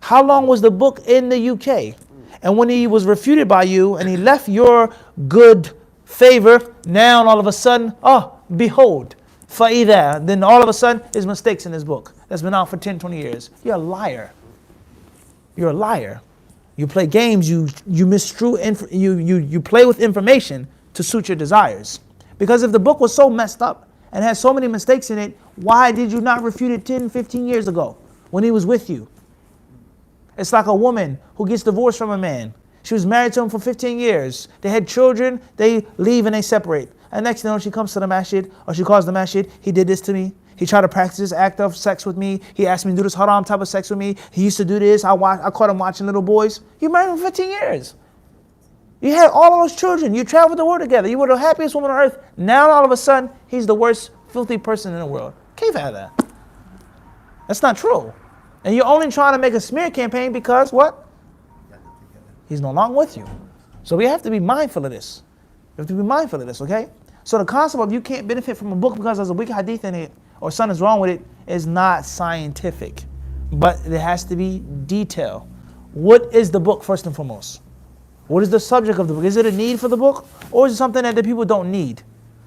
How long was the book in the UK? And when he was refuted by you and he left your good favor, now all of a sudden, oh, behold, فَإِذَا, then all of a sudden, there's mistakes in his book that's been out for 10, 20 years. You're a liar. You're a liar. You play games, you misstrew, you play with information to suit your desires. Because if the book was so messed up and had so many mistakes in it, why did you not refute it 10, 15 years ago when he was with you? It's like a woman who gets divorced from a man. She was married to him for 15 years. They had children, they leave and they separate. And next thing you know, she comes to the masjid, or she calls the masjid, he did this to me. He tried to practice this act of sex with me. He asked me to do this haram type of sex with me. He used to do this. I caught him watching little boys. You married him for 15 years. You had all of those children. You traveled the world together. You were the happiest woman on earth. Now all of a sudden, he's the worst filthy person in the world. Can't have that. That's not true. And you're only trying to make a smear campaign because what? He's no longer with you. So we have to be mindful of this. We have to be mindful of this, okay? So the concept of you can't benefit from a book because there's a weak hadith in it or something's wrong with it is not scientific. But there has to be detail. What is the book first and foremost? What is the subject of the book? Is it a need for the book, or is it something that the people don't need?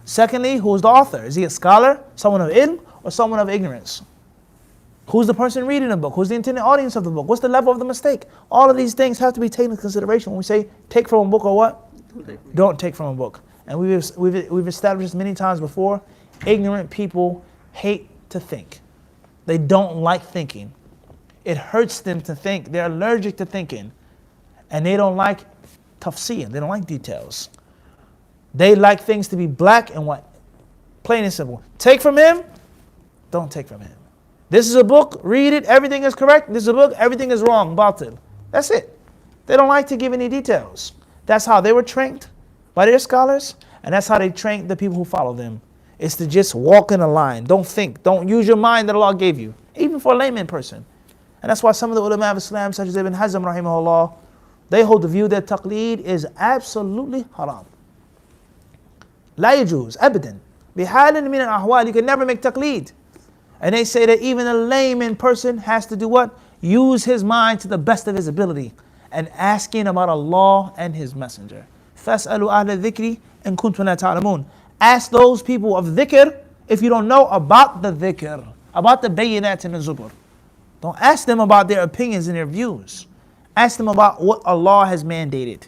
Secondly, who is the author? Is he a scholar, someone of ilm, or someone of ignorance? Who's the person reading the book? Who's the intended audience of the book? What's the level of the mistake? All of these things have to be taken into consideration when we say take from a book or what? Don't take from a book. And we've established this many times before. Ignorant people hate to think. They don't like thinking. It hurts them to think. They're allergic to thinking. And they don't like tafsir. They don't like details. They like things to be black and white. Plain and simple. Take from him, don't take from him. This is a book, read it, everything is correct. This is a book, everything is wrong, batil. That's it. They don't like to give any details. That's how they were trained by their scholars, and that's how they train the people who follow them. It's to just walk in a line. Don't think. Don't use your mind that Allah gave you, even for a layman person. And that's why some of the ulama of Islam, such as Ibn Hazm rahimahullah, they hold the view that taqleed is absolutely haram. La yajuz, abadan. Bihalin min al-ahwal, you can never make taqleed. And they say that even a layman person has to do what? Use his mind to the best of his ability and asking about Allah and His Messenger. فَاسْأَلُوا أَهْلَ الذِّكْرِ إِن كُنتُمْ لَا تَعْلَمُونَ. Ask those people of dhikr if you don't know about the dhikr, about the bayinat and the zubur. Don't ask them about their opinions and their views. Ask them about what Allah has mandated.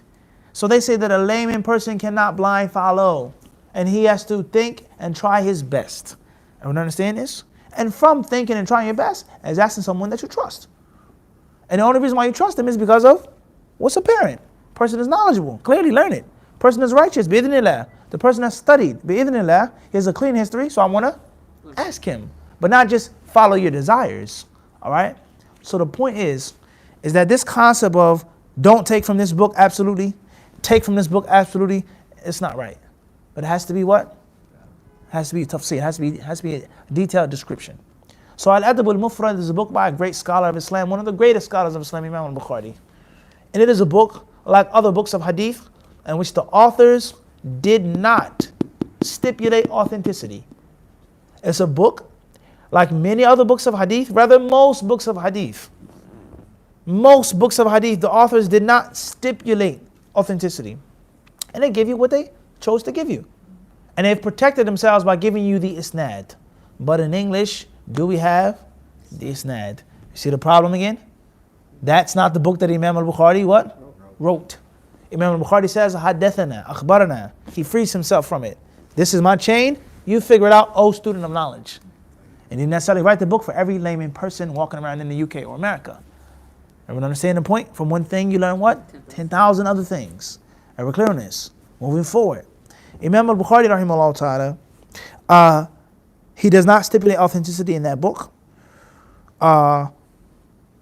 So they say that a layman person cannot blind follow, and he has to think and try his best. Everyone understand this? And from thinking and trying your best is asking someone that you trust. And the only reason why you trust them is because of what's apparent. Person is knowledgeable, clearly learn it. Person is righteous, bi'idhnillah. The person has studied, bi'idhnillah. He has a clean history, so I want to ask him. But not just follow your desires, all right? So the point is that this concept of don't take from this book absolutely, take from this book absolutely, it's not right. But it has to be what? It has to be tafsir, it has to be a detailed description. So Al-Adab al-Mufrad is a book by a great scholar of Islam, one of the greatest scholars of Islam, Imam al-Bukhari. And it is a book like other books of hadith in which the authors did not stipulate authenticity. It's a book like many other books of hadith, rather most books of hadith. Most books of hadith, the authors did not stipulate authenticity. And they give you what they chose to give you. And they've protected themselves by giving you the isnad. But in English, do we have the isnad? You see the problem again? That's not the book that Imam al-Bukhari what? Wrote. Imam al-Bukhari says, Haddathana, akhbarana. He frees himself from it. This is my chain. You figure it out, oh student of knowledge. And he didn't necessarily write the book for every layman person walking around in the UK or America. Everyone understand the point? From one thing you learn what? 10,000 other things. Are we clear on this? Moving forward. Imam al-Bukhari rahimahullah ta'ala, he does not stipulate authenticity in that book.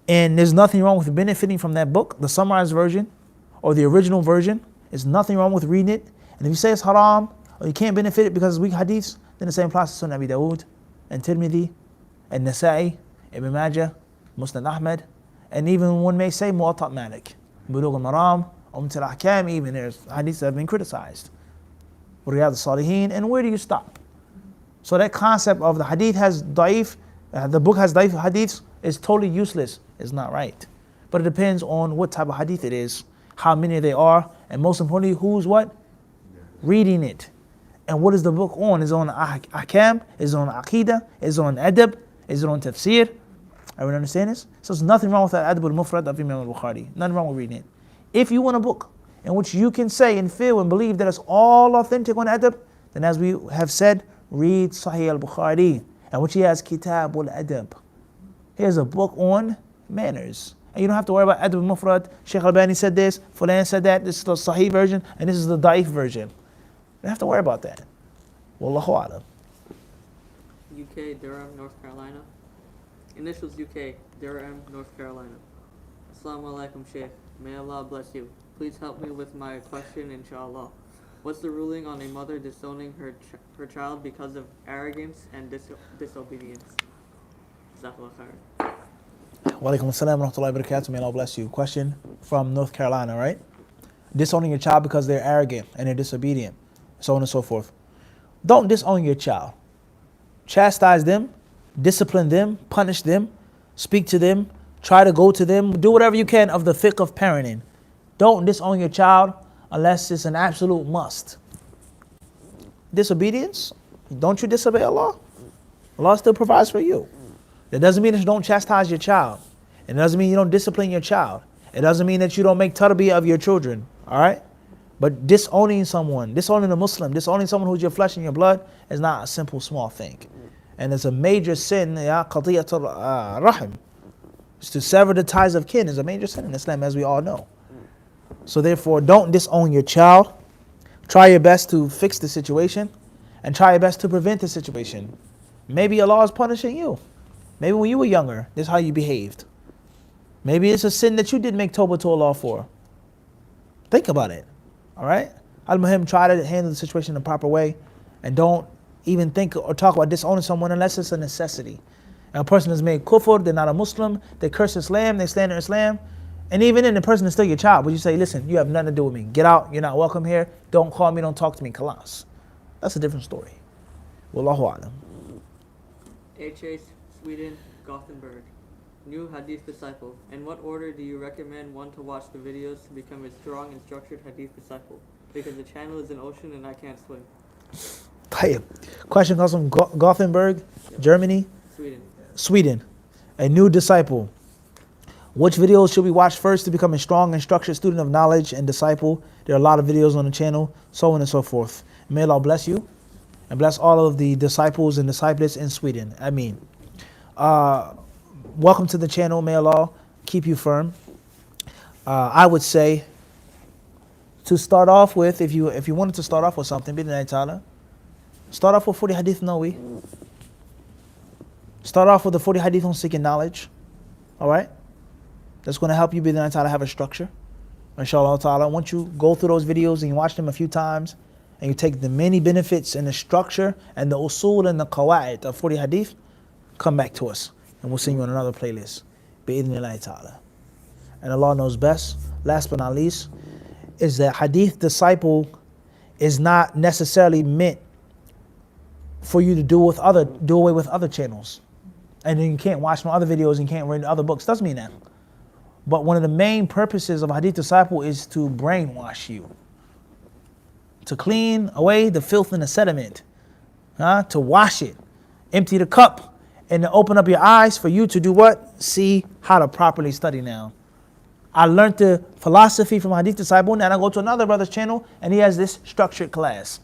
And there's nothing wrong with benefiting from that book, the summarized version or the original version. There's nothing wrong with reading it. And if you say it's haram or you can't benefit it because it's weak hadiths, then the same applies to Sunnah Abi Dawood and Tirmidhi and Nasa'i, Ibn Majah, Musnad Ahmad, and even one may say Muwatta Malik, Bulugh al-Maram, Ahkam, even there's hadiths that have been criticized. Riyadh al-Salihin, and where do you stop? So that concept of the hadith has da'if, the book has da'if hadiths is totally useless. It's not right. But it depends on what type of hadith it is, how many they are, and most importantly, who's what? Reading it. And what is the book on? Is it on ahkam? Is it on aqidah? Is it on adab? Is it on tafsir? Everyone understand this? So there's nothing wrong with that adab al-mufrad of Imam al-Bukhari. Nothing wrong with reading it. If you want a book in which you can say and feel and believe that it's all authentic on adab, then as we have said, read Sahih al-Bukhari, and which he has Kitab al-Adab. Here's a book on manners. And you don't have to worry about adab al-mufrad. Shaykh al-Albani said this, Fulan said that, this is the Sahih version, and this is the Da'if version. You don't have to worry about that. Wallahu a'lam. UK, Durham, North Carolina. Initials UK, Durham, North Carolina. Assalamu alaikum, Shaykh. May Allah bless you. Please help me with my question, inshallah. What's the ruling on a mother disowning her child because of arrogance and disobedience? Jazakallah khair. Wa alaikum assalam wa rahmatullahi wa barakatuh. May Allah bless you. Question from North Carolina, right? Disowning your child because they're arrogant and they're disobedient, so on and so forth. Don't disown your child. Chastise them, discipline them, punish them, speak to them, try to go to them, do whatever you can of the fiqh of parenting. Don't disown your child unless it's an absolute must. Disobedience, don't you disobey Allah? Allah still provides for you. That doesn't mean that you don't chastise your child. It doesn't mean you don't discipline your child. It doesn't mean that you don't make tarbiyah of your children, all right? But disowning someone, disowning a Muslim, disowning someone who's your flesh and your blood is not a simple, small thing. And it's a major sin, qatiyatul rahim. It's to sever the ties of kin is a major sin in Islam, as we all know. So therefore, don't disown your child. Try your best to fix the situation and try your best to prevent the situation. Maybe Allah is punishing you. Maybe when you were younger, this is how you behaved. Maybe it's a sin that you didn't make tawbah to Allah for. Think about it. All right? Al-Muhim, try to handle the situation in the proper way and don't even think or talk about disowning someone unless it's a necessity. And a person has made kufr, they're not a Muslim, they curse Islam, they slander Islam, and even then the person is still your child. But you say, listen, you have nothing to do with me. Get out, you're not welcome here. Don't call me, don't talk to me, khalas. That's a different story. Wallahu a'lam. H.A. Sweden, Gothenburg. New Hadith disciple. In what order do you recommend one to watch the videos to become a strong and structured Hadith disciple? Because the channel is an ocean and I can't swim. Question comes from Gothenburg, Germany. Sweden. A new disciple. Which videos should we watch first to become a strong and structured student of knowledge and disciple? There are a lot of videos on the channel, so on and so forth. May Allah bless you and bless all of the disciples and disciples in Sweden. Ameen. Welcome to the channel. May Allah keep you firm. I would say to start off with, if you wanted to start off with something, bid'nillahi ta'ala, start off with 40 hadith nawawi. Start off with the 40 hadith on seeking knowledge. Alright? That's going to help you bid'nillahi ta'ala have a structure. Inshallah ta'ala. Once you go through those videos and you watch them a few times and you take the many benefits and the structure and the usul and the qawa'id of 40 hadith, come back to us and we'll send you on another playlist. Bi'idhnillahi ta'ala. And Allah knows best. Last but not least, is that hadith disciple is not necessarily meant for you to do away with other channels. And then you can't watch no other videos and you can't read other books. Doesn't mean that. But one of the main purposes of hadith disciple is to brainwash you. To clean away the filth and the sediment. To wash it. Empty the cup. And to open up your eyes for you to do what? See how to properly study now. I learned the philosophy from Hadith Disciple, and then I go to another brother's channel and he has this structured class.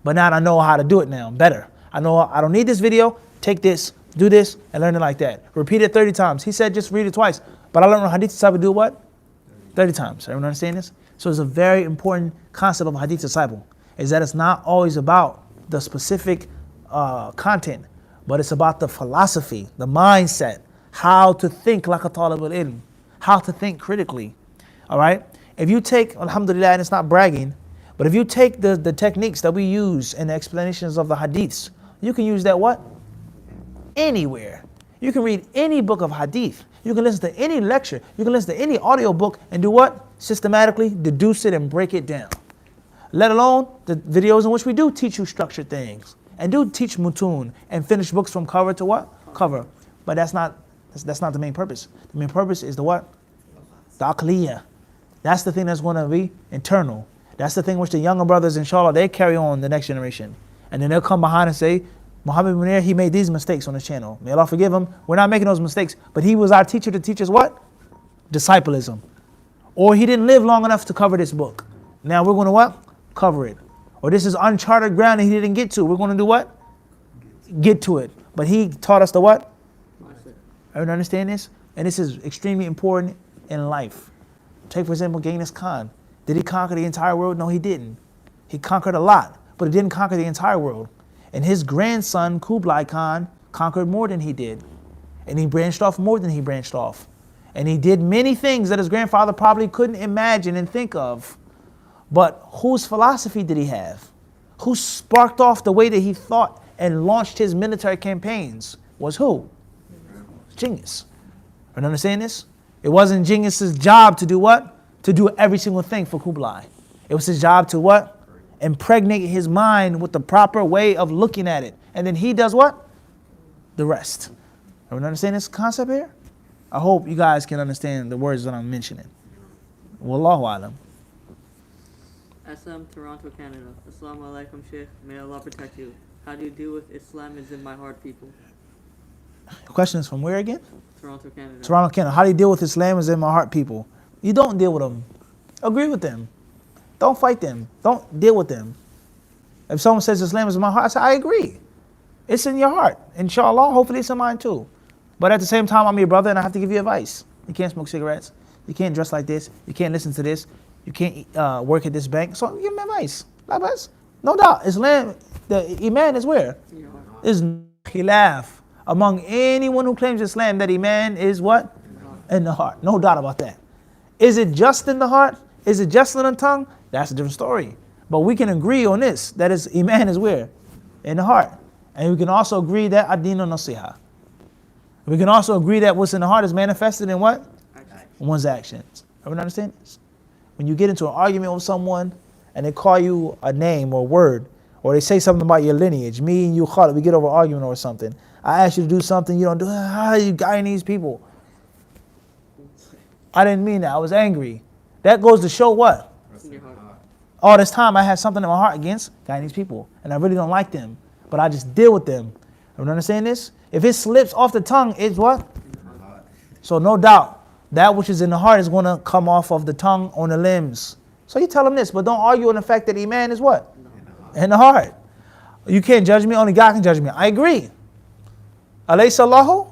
But now I know how to do it now better. I know I don't need this video, take this, do this, and learn it like that. Repeat it 30 times. He said just read it twice. But I learned on Hadith Disciple do what? 30 times. Everyone understand this? So it's a very important concept of Hadith Disciple, is that it's not always about the specific content, but it's about the philosophy, the mindset, how to think like a talib al-ilm, how to think critically. All right? If you take, alhamdulillah, and it's not bragging, but if you take the techniques that we use in the explanations of the hadiths, you can use that what? Anywhere. You can read any book of hadith. You can listen to any lecture. You can listen to any audio book and do what? Systematically deduce it and break it down. Let alone the videos in which we do teach you structured things and do teach mutun and finish books from cover to what? Cover. But that's not the main purpose. The main purpose is the what? The aqliyah. That's the thing that's going to be internal. That's the thing which the younger brothers, inshallah, they carry on the next generation. And then they'll come behind and say, Muhammad Munir, he made these mistakes on his channel. May Allah forgive him. We're not making those mistakes. But he was our teacher to teach us what? Disciplism. Or he didn't live long enough to cover this book. Now we're going to what? Cover it. Or this is uncharted ground that he didn't get to. We're going to do what? Get to it. But he taught us the what? Everyone understand this? And this is extremely important in life. Take for example Genghis Khan. Did he conquer the entire world? No, he didn't. He conquered a lot, but he didn't conquer the entire world. And his grandson, Kublai Khan, conquered more than he did. And he branched off more than he branched off. And he did many things that his grandfather probably couldn't imagine and think of. But whose philosophy did he have? Who sparked off the way that he thought and launched his military campaigns? Was who? Genghis. You understand this? It wasn't Genghis's job to do what? To do every single thing for Kublai. It was his job to what? Impregnate his mind with the proper way of looking at it. And then he does what? The rest. Everyone understand this concept here? I hope you guys can understand the words that I'm mentioning. Wallahu alam. SM, Toronto, Canada. Assalamu alaikum, Sheikh. May Allah protect you. How do you deal with Islam is in my heart people? The question is from where again? Toronto, Canada. Toronto, Canada. How do you deal with Islam is in my heart people? You don't deal with them. Agree with them. Don't fight them. Don't deal with them. If someone says Islam is in my heart, I say, I agree. It's in your heart. Inshallah, hopefully it's in mine too. But at the same time, I'm your brother and I have to give you advice. You can't smoke cigarettes. You can't dress like this. You can't listen to this. You can't work at this bank. So give me advice. Likewise, no doubt. Islam, the Iman is where? Is khilaf among anyone who claims Islam that Iman is what? In the heart. No doubt about that. Is it just in the heart? Is it just in the tongue? That's a different story. But we can agree on this. That is, Iman is where? In the heart. And we can also agree that ad-dinu nasiha. We can also agree that what's in the heart is manifested in what? One's actions. Everyone understand this? When you get into an argument with someone and they call you a name or a word, or they say something about your lineage, me and you, Khalid, we get over an argument or something. I ask you to do something, you don't do it. How are you guiding these people? I didn't mean that. I was angry. That goes to show what? All this time I had something in my heart against guiding these people. And I really don't like them. But I just deal with them. Everyone understand this? If it slips off the tongue, it's what? So no doubt, that which is in the heart is going to come off of the tongue on the limbs. So you tell them this, but don't argue on the fact that Iman is what? In the heart. You can't judge me, only God can judge me. I agree. Alaysa Allahu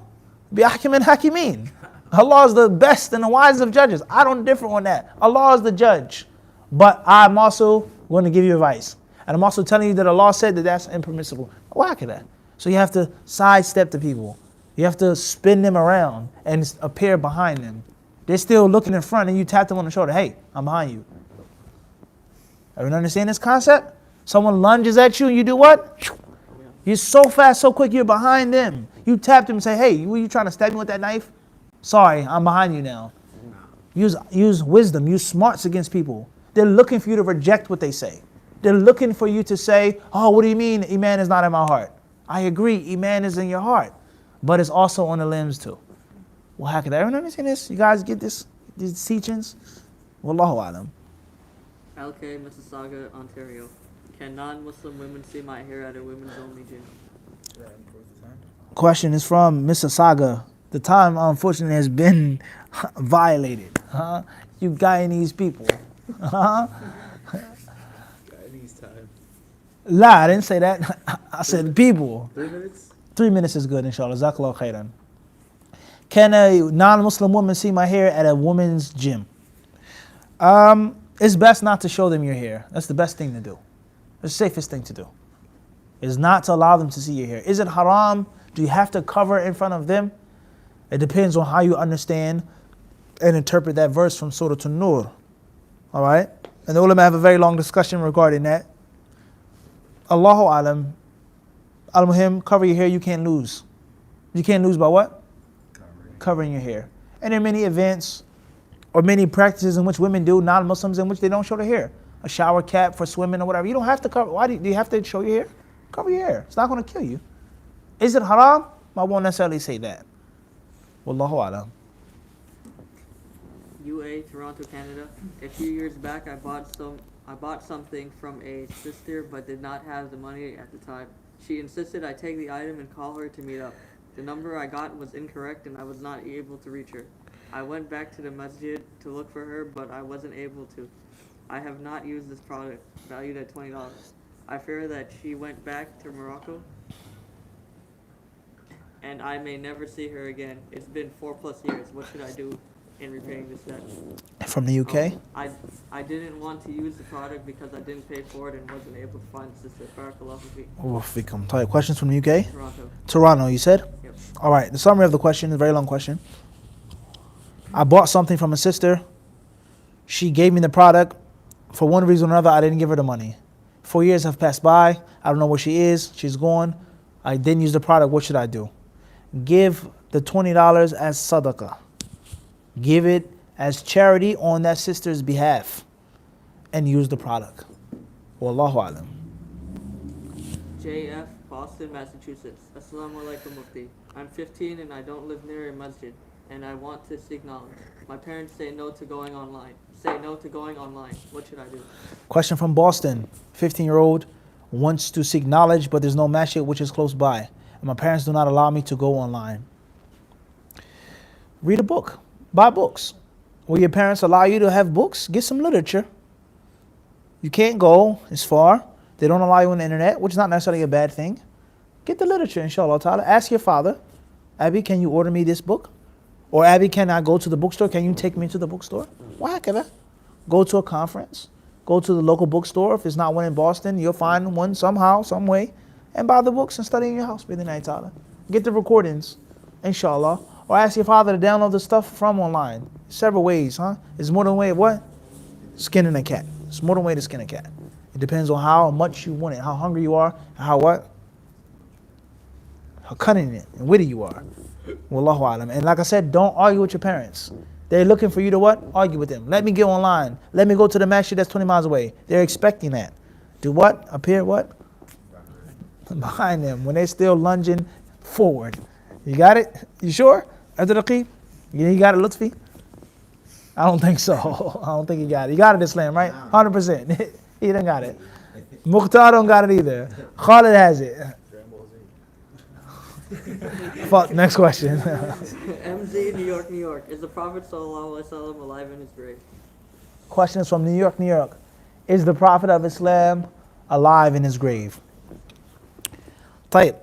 bi ahkamin hakimin. Allah is the best and the wisest of judges. I don't differ on that. Allah is the judge. But I'm also going to give you advice. And I'm also telling you that Allah said that that's impermissible. Why could that? So you have to sidestep the people. You have to spin them around and appear behind them. They're still looking in front and you tap them on the shoulder. Hey, I'm behind you. Everyone understand this concept? Someone lunges at you and you do what? You're so fast, so quick, you're behind them. You tap them and say, hey, were you trying to stab me with that knife? Sorry, I'm behind you now. Use wisdom, use smarts against people. They're looking for you to reject what they say. They're looking for you to say, oh, what do you mean Iman is not in my heart? I agree, Iman is in your heart, but it's also on the limbs too. Well, how could everyone understand this? You guys get this, these teachings? Wallahu alam. LK, Mississauga, Ontario. Can non-Muslim women see my hair at a women's only gym? Question is from Mississauga. The time, unfortunately, has been violated. You Guyanese people. Guyanese time. La, I didn't say that. I said people. 3 minutes? 3 minutes is good, inshallah. Jazakallahu khairan. Can a non-Muslim woman see my hair at a woman's gym? It's best not to show them your hair. That's the best thing to do. The safest thing to do is not to allow them to see your hair. Is it haram? Do you have to cover in front of them? It depends on how you understand and interpret that verse from Surah An-Nur. All right? And the ulama have a very long discussion regarding that. Allahu alam. Al-Muhim, cover your hair, you can't lose. You can't lose by what? Covering your hair. And there are many events or many practices in which women do, non-Muslims, in which they don't show their hair. A shower cap for swimming or whatever. You don't have to cover. Why do you have to show your hair? Cover your hair. It's not going to kill you. Is it haram? I won't necessarily say that. Wallahu alam. UA, Toronto, Canada. A few years back, I bought something from a sister, but did not have the money at the time. She insisted I take the item and call her to meet up. The number I got was incorrect, and I was not able to reach her. I went back to the masjid to look for her, but I wasn't able to. I have not used this product, valued at $20. I fear that she went back to Morocco, and I may never see her again. It's been 4+ years. What should I do in repaying this debt? From the UK? I didn't want to use the product because I didn't pay for it and wasn't able to find the sister. Barakallahu feek. Questions from the UK? Toronto. Toronto, you said? Yep. All right, the summary of the question is a very long question. I bought something from a sister. She gave me the product. For one reason or another, I didn't give her the money. 4 years have passed by. I don't know where she is. She's gone. I didn't use the product. What should I do? Give the $20 as sadaqah. Give it as charity on that sister's behalf. And use the product. Wallahu alam. JF, Boston, Massachusetts. Assalamu alaikum mufti. I'm 15 and I don't live near a masjid, and I want to seek knowledge. My parents say no to going online. What should I do? Question from Boston. 15-year-old wants to seek knowledge, but there's no masjid which is close by. And my parents do not allow me to go online. Read a book. Buy books. Will your parents allow you to have books? Get some literature. You can't go as far. They don't allow you on the internet, which is not necessarily a bad thing. Get the literature, inshallah ta'ala. Ask your father, Abby, can you order me this book? Or Abby, can I go to the bookstore? Can you take me to the bookstore? Why can I? Go to a conference. Go to the local bookstore. If it's not one in Boston, you'll find one somehow, some way. And buy the books and study in your house, b'idhnillahi ta'ala. Get the recordings, inshallah. Or ask your father to download the stuff from online. Several ways, huh? It's more than a way of what? Skinning a cat. It's more than a way to skin a cat. It depends on how much you want it, how hungry you are, and how what? How cunning it and witty you are. Wallahu alam. And like I said, don't argue with your parents. They're looking for you to what? Argue with them. Let me get online. Let me go to the masjid that's 20 miles away. They're expecting that. Do what? Appear what? Behind them when they're still lunging forward. You got it? You sure? Abdul you got it, Lutfi? I don't think so. I don't think he got it. You got it, Islam, right? 100%. He didn't got it. Mukhtar don't got it either. Khalid has it. Fuck, next question. MZ, New York, New York. Is the Prophet ﷺ alive in his grave? Question is from New York, New York. Is the Prophet of Islam alive in his grave? Tayyip.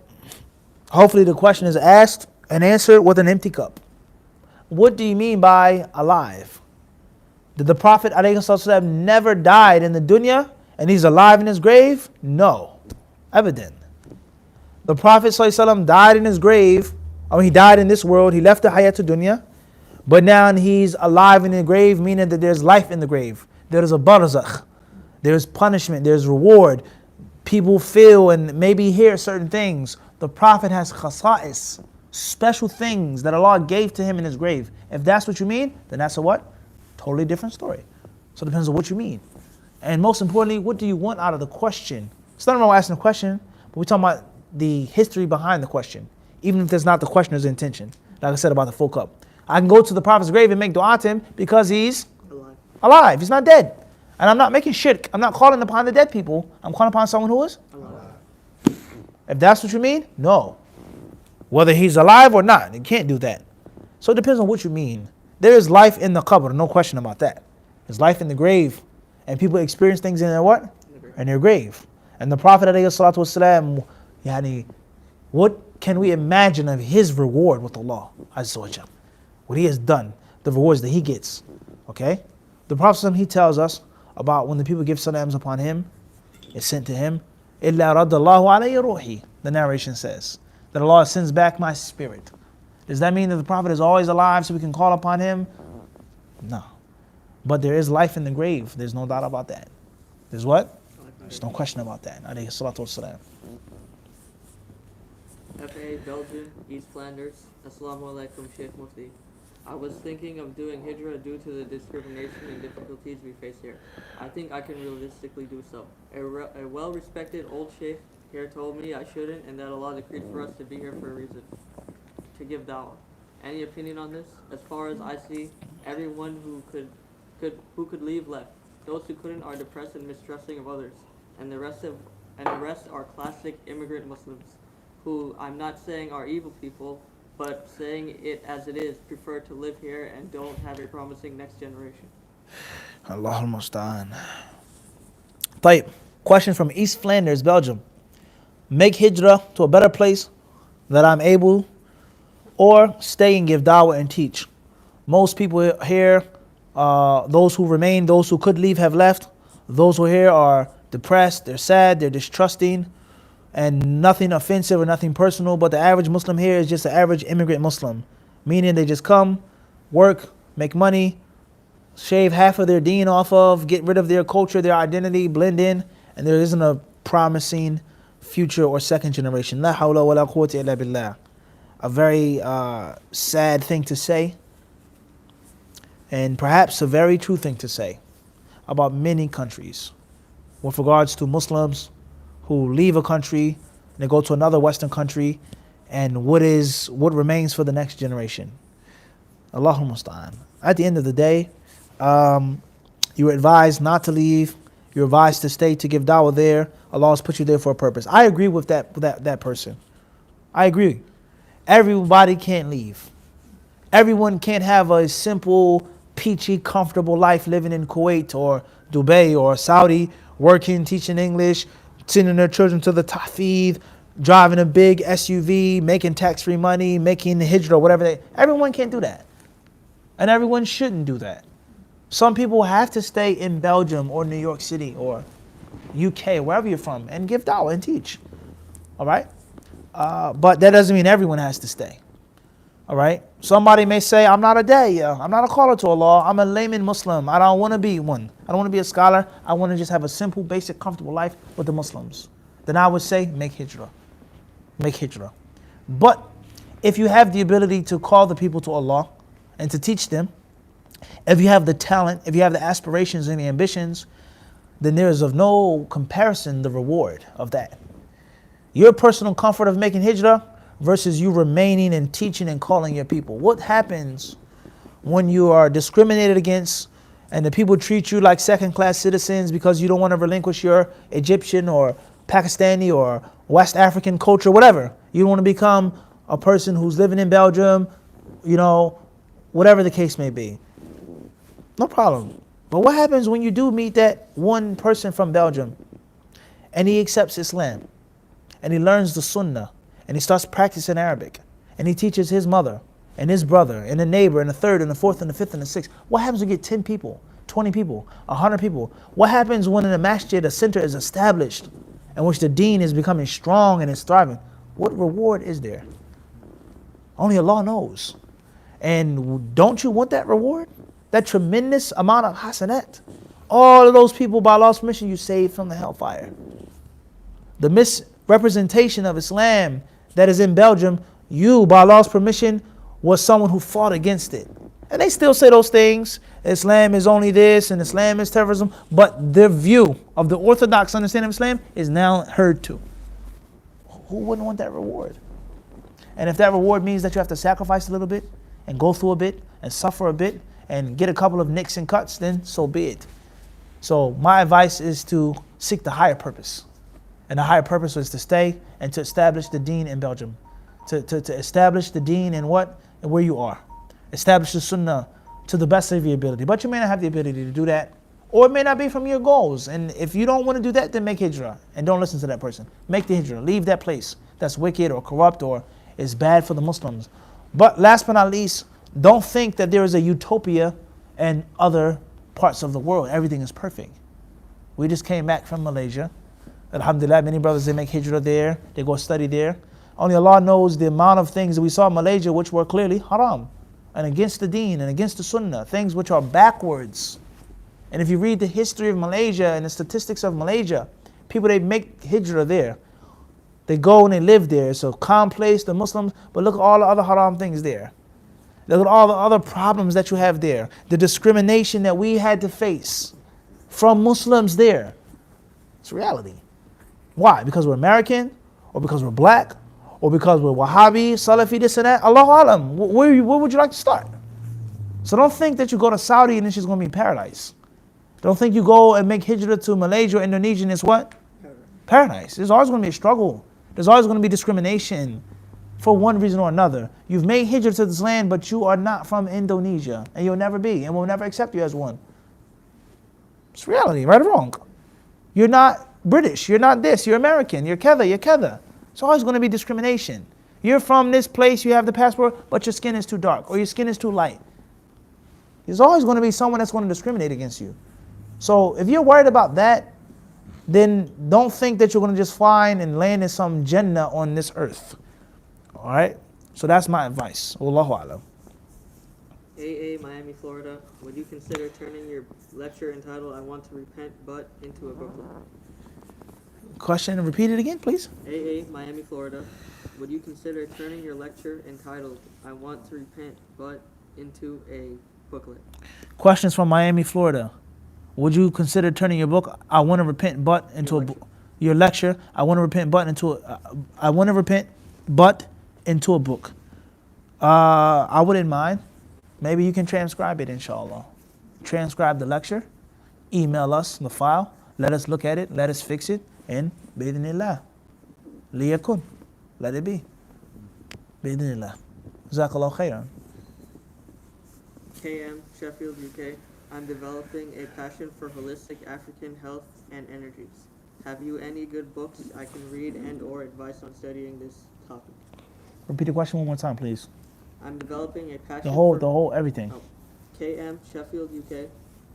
Hopefully the question is asked and answered with an empty cup. What do you mean by alive? Did the Prophet ﷺ never died in the dunya and he's alive in his grave? No. Evident. The Prophet ﷺ died in his grave. He died in this world. He left the hayat dunya. But now he's alive in the grave, meaning that there's life in the grave. There is a barzakh. There's punishment. There's reward. People feel and maybe hear certain things. The Prophet has khasa'is, special things that Allah gave to him in his grave. If that's what you mean, then that's a what? Totally different story. So it depends on what you mean. And most importantly, what do you want out of the question? It's not wrong with asking a question, but we're talking about the history behind the question, even if that's not the questioner's intention. Like I said about the full cup. I can go to the Prophet's grave and make dua to him because he's alive. He's not dead. And I'm not making shirk. I'm not calling upon the dead people. I'm calling upon someone who is alive. If that's what you mean, no. Whether he's alive or not, you can't do that. So it depends on what you mean. There is life in the qabr, no question about that. There's life in the grave. And people experience things in their what? In their grave. And the Prophet ﷺ, what can we imagine of his reward with Allah Azza wa Jal? What he has done, the rewards that he gets. Okay? The Prophet ﷺ, he tells us about when the people give salams upon him, it's sent to him. إِلَّا رَدَّ اللَّهُ عَلَيَّ رُوحِي. The narration says that Allah sends back my spirit. Does that mean that the Prophet is always alive so we can call upon him? No. But there is life in the grave. There's no doubt about that. There's what? There's no question about that. Alayhi salatu wassalam. FA, Belgium, East Flanders. Assalamu alaikum, Sheikh Mufti. I was thinking of doing hijrah due to the discrimination and difficulties we face here. I think I can realistically do so. A well-respected old sheikh here told me I shouldn't, and that Allah decreed for us to be here for a reason, to give dawah. Any opinion on this? As far as I see, everyone who could leave left. Those who couldn't are depressed and mistrusting of others, and the rest are classic immigrant Muslims, who I'm not saying are evil people, but saying it as it is, prefer to live here and don't have a promising next generation. Allahul Musta'an. Tayyip. Question from East Flanders, Belgium. Make hijrah to a better place that I'm able, or stay and give dawah and teach. Most people here, those who remain, those who could leave have left. Those who are here are depressed, they're sad, they're distrusting, and nothing offensive or nothing personal, but the average Muslim here is just an average immigrant Muslim, meaning they just come, work, make money, shave half of their deen off of, get rid of their culture, their identity, blend in, and there isn't a promising future or second generation. La hawla wa la quwwata illa billah. A very sad thing to say, and perhaps a very true thing to say about many countries with regards to Muslims who leave a country and they go to another Western country, and what remains for the next generation. Allahul Musta'an. At the end of the day, you were advised not to leave. You're advised to stay to give dawah there. Allah has put you there for a purpose. I agree with that person. I agree. Everybody can't leave. Everyone can't have a simple, peachy, comfortable life living in Kuwait or Dubai or Saudi, working, teaching English, sending their children to the tahfidh, driving a big SUV, making tax-free money, making the hijrah, whatever. Everyone can't do that. And everyone shouldn't do that. Some people have to stay in Belgium or New York City or UK, wherever you're from, and give dawah and teach. All right? But that doesn't mean everyone has to stay. All right? Somebody may say, I'm not a da'iyah, I'm not a caller to Allah, I'm a layman Muslim, I don't want to be one. I don't want to be a scholar, I want to just have a simple, basic, comfortable life with the Muslims. Then I would say, make hijrah. Make hijrah. But if you have the ability to call the people to Allah and to teach them, if you have the talent, if you have the aspirations and the ambitions, then there is of no comparison the reward of that. Your personal comfort of making hijrah versus you remaining and teaching and calling your people. What happens when you are discriminated against and the people treat you like second-class citizens because you don't want to relinquish your Egyptian or Pakistani or West African culture, whatever. You don't want to become a person who's living in Belgium, whatever the case may be. No problem. But what happens when you do meet that one person from Belgium and he accepts Islam and he learns the Sunnah and he starts practicing Arabic and he teaches his mother and his brother and a neighbor and a third and a fourth and a fifth and a sixth? What happens when you get 10 people, 20 people, 100 people? What happens when in a masjid a center is established in which the deen is becoming strong and is thriving? What reward is there? Only Allah knows. And don't you want that reward? That tremendous amount of hasanat. All of those people, by Allah's permission, you saved from the hellfire. The misrepresentation of Islam that is in Belgium, you, by Allah's permission, was someone who fought against it. And they still say those things. Islam is only this and Islam is terrorism. But their view of the orthodox understanding of Islam is now heard to. Who wouldn't want that reward? And if that reward means that you have to sacrifice a little bit and go through a bit and suffer a bit and get a couple of nicks and cuts, then so be it. So my advice is to seek the higher purpose. And the higher purpose is to stay and to establish the deen in Belgium. To establish the deen in where you are. Establish the sunnah to the best of your ability. But you may not have the ability to do that. Or it may not be from your goals. And if you don't want to do that, then make hijrah. And don't listen to that person. Make the hijrah. Leave that place that's wicked or corrupt or is bad for the Muslims. But last but not least, don't think that there is a utopia in other parts of the world. Everything is perfect. We just came back from Malaysia. Alhamdulillah, many brothers, they make hijrah there. They go study there. Only Allah knows the amount of things that we saw in Malaysia which were clearly haram and against the deen and against the sunnah, things which are backwards. And if you read the history of Malaysia and the statistics of Malaysia, people, they make hijrah there. They go and they live there. It's a calm place, the Muslims, but look at all the other haram things there. Look at all the other problems that you have there. The discrimination that we had to face from Muslims there. It's reality. Why? Because we're American? Or because we're black? Or because we're Wahhabi, Salafi, this and that? Allahu Alam. Where would you like to start? So don't think that you go to Saudi and it's just going to be paradise. Don't think you go and make hijrah to Malaysia or Indonesia and it's what? Paradise. There's always going to be a struggle. There's always going to be discrimination for one reason or another. You've made hijrah to this land, but you are not from Indonesia. And you'll never be. And we'll never accept you as one. It's reality, right or wrong. You're not British. You're not this. You're American. You're Kether. You're Kether. It's always going to be discrimination. You're from this place, you have the passport, but your skin is too dark or your skin is too light. There's always going to be someone that's going to discriminate against you. So if you're worried about that, then don't think that you're going to just find and land in some Jannah on this earth. All right? So that's my advice. Wallahu alam. AA, Miami, Florida. Would you consider turning your lecture entitled "I Want to Repent But" into a booklet? Question, repeat it again, please. AA, Miami, Florida. Would you consider turning your lecture entitled "I Want to Repent But" into a booklet? Questions from Miami, Florida. Would you consider turning your book "I Want to Repent But" into your lecture "I Want to Repent But" into "I Want to Repent But" into a book? I wouldn't mind. Maybe you can transcribe it, inshallah. Transcribe the lecture, email us the file, let us look at it, let us fix it, and bi'idhnillah, liyakun, let it be. Bi'idhnillah. Jazakallahu khairan. KM, Sheffield, UK. I'm developing a passion for holistic African health and energies. Have you any good books I can read and or advice on studying this topic? Repeat the question one more time, please. I'm developing a passion The whole everything. KM, Sheffield, UK.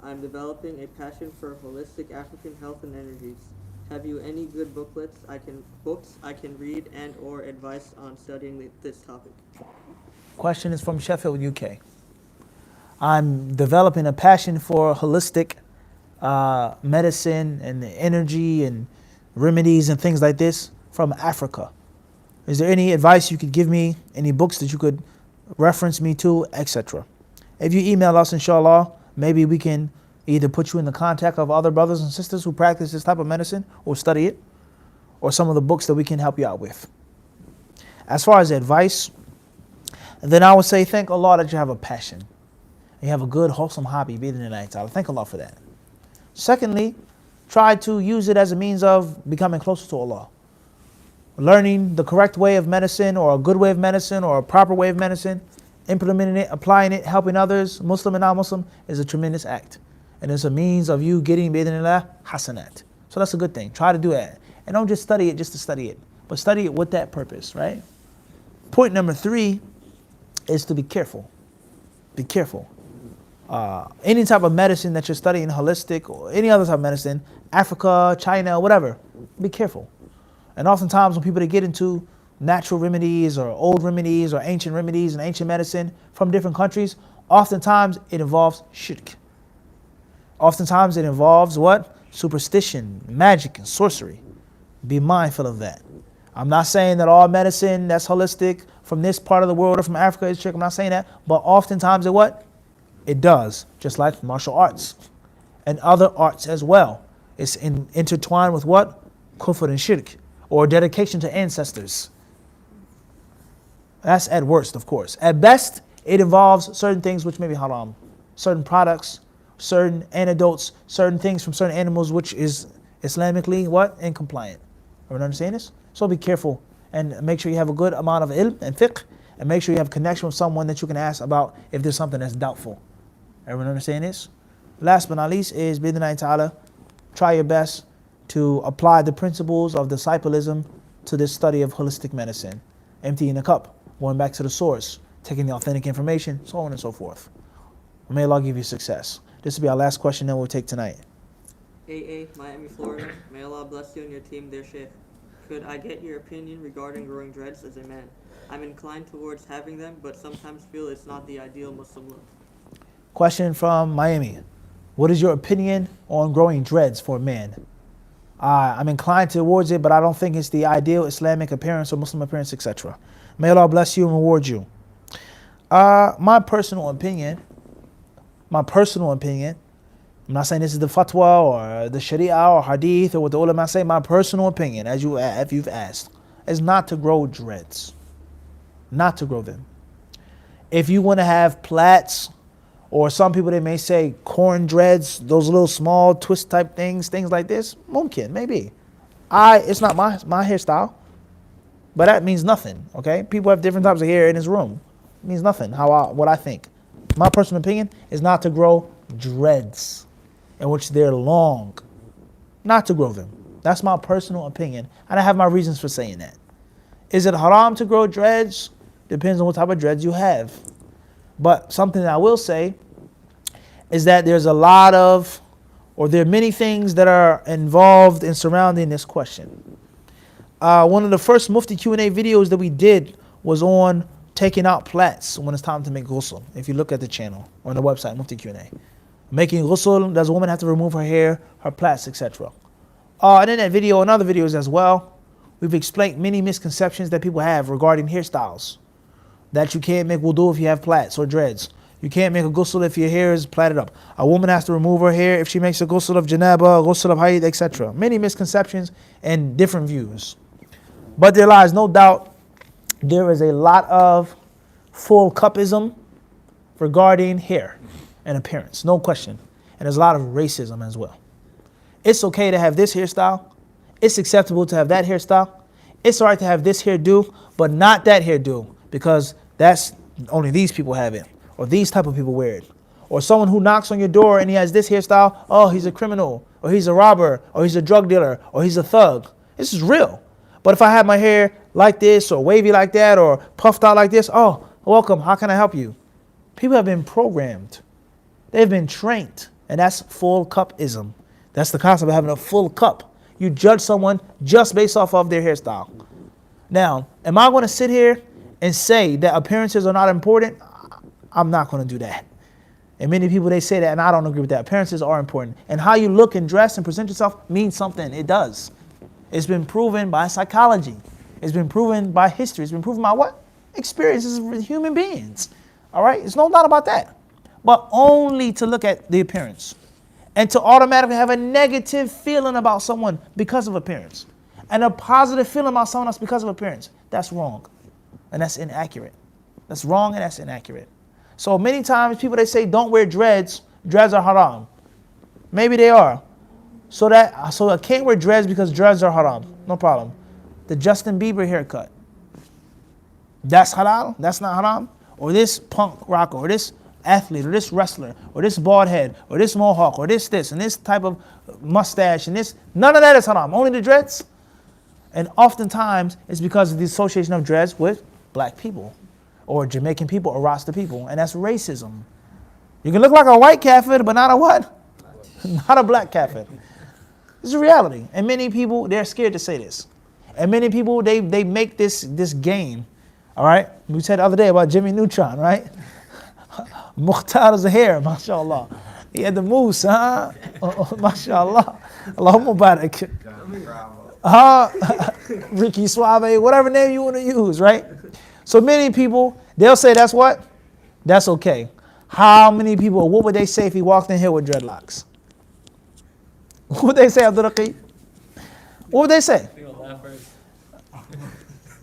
I'm developing a passion for holistic African health and energies. Have you any good books I can read and or advice on studying this topic? Question is from Sheffield, UK. I'm developing a passion for holistic medicine and energy and remedies and things like this from Africa. Is there any advice you could give me, any books that you could reference me to, etc.? If you email us, inshallah, maybe we can either put you in the contact of other brothers and sisters who practice this type of medicine or study it, or some of the books that we can help you out with. As far as advice, then I would say thank Allah that you have a passion. You have a good, wholesome hobby, bi'idhnillah. Thank Allah for that. Secondly, try to use it as a means of becoming closer to Allah. Learning the correct way of medicine, or a good way of medicine, or a proper way of medicine, implementing it, applying it, helping others, Muslim and non-Muslim, is a tremendous act. And it's a means of you getting, bi'idhnillah, hasanat. So that's a good thing. Try to do that. And don't just study it just to study it, but study it with that purpose, right? Point number 3 is to be careful. Be careful. Any type of medicine that you're studying, holistic or any other type of medicine, Africa, China, whatever, be careful. And oftentimes when people they get into natural remedies or old remedies or ancient remedies and ancient medicine from different countries, oftentimes it involves shirk. Oftentimes it involves what? Superstition, magic, and sorcery. Be mindful of that. I'm not saying that all medicine that's holistic from this part of the world or from Africa is shirk. I'm not saying that. But oftentimes it what? It does. Just like martial arts and other arts as well. It's intertwined with what? Kufr and shirk, or dedication to ancestors. That's at worst, of course. At best, it involves certain things which may be haram. Certain products, certain antidotes, certain things from certain animals which is Islamically what? Incompliant. Everyone understand this? So be careful and make sure you have a good amount of ilm and fiqh, and make sure you have connection with someone that you can ask about if there's something that's doubtful. Everyone understand this? Last but not least is, bi'idhnillahi ta'ala, try your best to apply the principles of disciplism to this study of holistic medicine. Emptying the cup, going back to the source, taking the authentic information, so on and so forth. May Allah give you success. This will be our last question that we'll take tonight. AA, Miami, Florida. May Allah bless you and your team, dear Sheikh. could I get your opinion regarding growing dreads as a man? I'm inclined towards having them, but sometimes feel it's not the ideal Muslim look. Question from Miami. What is your opinion on growing dreads for a man? I'm inclined towards it, but I don't think it's the ideal Islamic appearance or Muslim appearance, etc. May Allah bless you and reward you. My personal opinion, I'm not saying this is the fatwa or the sharia or hadith or what the ulama say. My personal opinion, if you've asked, is not to grow dreads. Not to grow them. If you want to have plaits, or some people, they may say corn dreads, those little small twist type things like this, mumkin, maybe. It's not my hairstyle, but that means nothing, okay? People have different types of hair in this room. It means nothing, what I think. My personal opinion is not to grow dreads, in which they're long. Not to grow them. That's my personal opinion, and I have my reasons for saying that. Is it haram to grow dreads? Depends on what type of dreads you have. But something that I will say is that there are many things that are involved in surrounding this question. One of the first Mufti Q&A videos that we did was on taking out plaits when it's time to make ghusl. If you look at the channel on the website, Mufti Q&A. Making ghusl, does a woman have to remove her hair, her plaits, etc. And in that video and other videos as well, we've explained many misconceptions that people have regarding hairstyles. That you can't make wudu if you have plaits or dreads. You can't make a ghusl if your hair is plaited up. A woman has to remove her hair if she makes a ghusl of janaba, ghusl of hayd, etc. Many misconceptions and different views. But there lies no doubt there is a lot of full cupism regarding hair and appearance, no question. And there's a lot of racism as well. It's okay to have this hairstyle. It's acceptable to have that hairstyle. It's all right to have this hairdo, but not that hairdo, because that's only these people have it, or these type of people wear it. Or someone who knocks on your door and he has this hairstyle, oh, he's a criminal, or he's a robber, or he's a drug dealer, or he's a thug. This is real. But if I have my hair like this, or wavy like that, or puffed out like this, oh, welcome, how can I help you? People have been programmed. They've been trained, and that's full cupism. That's the concept of having a full cup. You judge someone just based off of their hairstyle. Now, am I going to sit here and say that appearances are not important? I'm not going to do that. And many people, they say that, and I don't agree with that. Appearances are important. And how you look and dress and present yourself means something. It does. It's been proven by psychology. It's been proven by history. It's been proven by what? Experiences with human beings. All right? There's no doubt about that. But only to look at the appearance. And to automatically have a negative feeling about someone because of appearance. And a positive feeling about someone else because of appearance. That's wrong. And that's inaccurate. That's wrong and that's inaccurate. So many times people, they say don't wear dreads. Dreads are haram. Maybe they are. So I can't wear dreads because dreads are haram. No problem. The Justin Bieber haircut. That's halal? That's not haram? Or this punk rocker, or this athlete, or this wrestler, or this bald head, or this mohawk, or this, and this type of mustache, and this. None of that is haram. Only the dreads. And oftentimes, it's because of the association of dreads with black people, or Jamaican people, or Rasta people, and that's racism. You can look like a white kafir, but not a what? Not a black kafir. This is a reality. And many people, they're scared to say this. And many people, they make this game. All right? We said the other day about Jimmy Neutron, right? Mukhtar's hair, mashallah. He had the moose, huh? Mashallah. Allahumma barak. Ricky Suave, whatever name you want to use, right? So many people, they'll say that's what? That's okay. How many people, what would they say if he walked in here with dreadlocks? What would they say, Abdul Raqib? What would they say?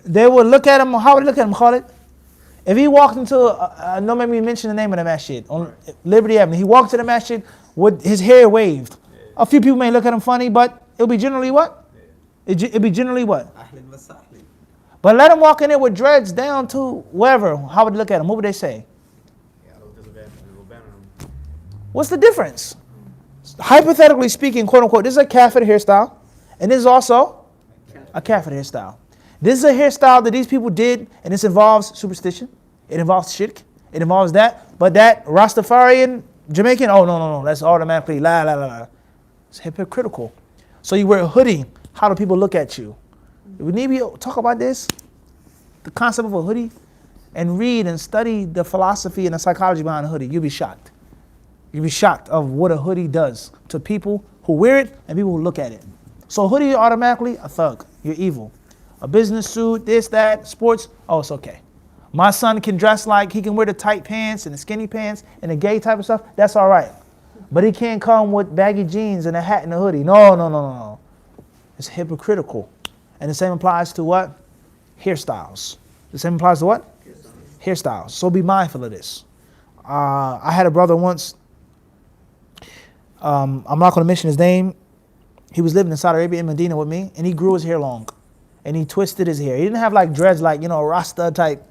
They would look at him, how would they look at him, Khalid? If he walked into, no, maybe we mention the name of the masjid, on Liberty Avenue. He walked to the masjid with his hair waved. A few people may look at him funny, but it'll be generally what? It'll be generally what? But let him walk in there with dreads down to wherever. How would they look at him? What would they say? What's the difference? Hypothetically speaking, quote unquote, this is a kafir hairstyle, and this is also a kafir hairstyle. This is a hairstyle that these people did, and this involves superstition. It involves shirk. It involves that. But that Rastafarian Jamaican, oh no, that's automatically la. It's hypocritical. So you wear a hoodie. How do people look at you? We need to talk about this, the concept of a hoodie, and read and study the philosophy and the psychology behind a hoodie. You'll be shocked. You'll be shocked of what a hoodie does to people who wear it and people who look at it. So a hoodie, automatically a thug. You're evil. A business suit, this, that, sports, oh, it's okay. My son can dress like, he can wear the tight pants and the skinny pants and the gay type of stuff. That's all right. But he can't come with baggy jeans and a hat and a hoodie. No. It's hypocritical. And the same applies to what? Hairstyles. The same applies to what? Hairstyles. So be mindful of this. I had a brother once. I'm not going to mention his name. He was living in Saudi Arabia in Medina with me, and he grew his hair long. And he twisted his hair. He didn't have like dreads like, Rasta type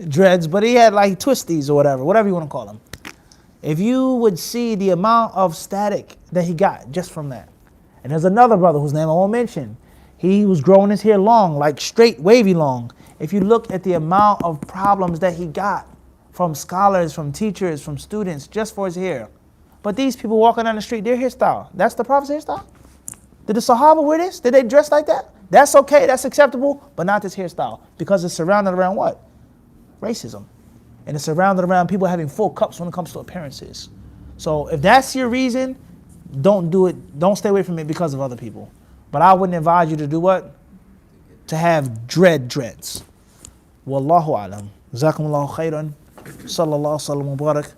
dreads, but he had like twisties or whatever you want to call them. If you would see the amount of static that he got just from that. And there's another brother whose name I won't mention. He was growing his hair long, like straight, wavy long. If you look at the amount of problems that he got from scholars, from teachers, from students, just for his hair. But these people walking down the street, their hairstyle, that's the Prophet's hairstyle? Did the Sahaba wear this? Did they dress like that? That's okay, that's acceptable, but not this hairstyle. Because it's surrounded around what? Racism. And it's surrounded around people having full cups when it comes to appearances. So if that's your reason, don't do it. Don't stay away from it because of other people. But I wouldn't advise you to do what? To have dreads. Wallahu alam. Jazakumullahu khairan. Sallallahu sallam wa barak.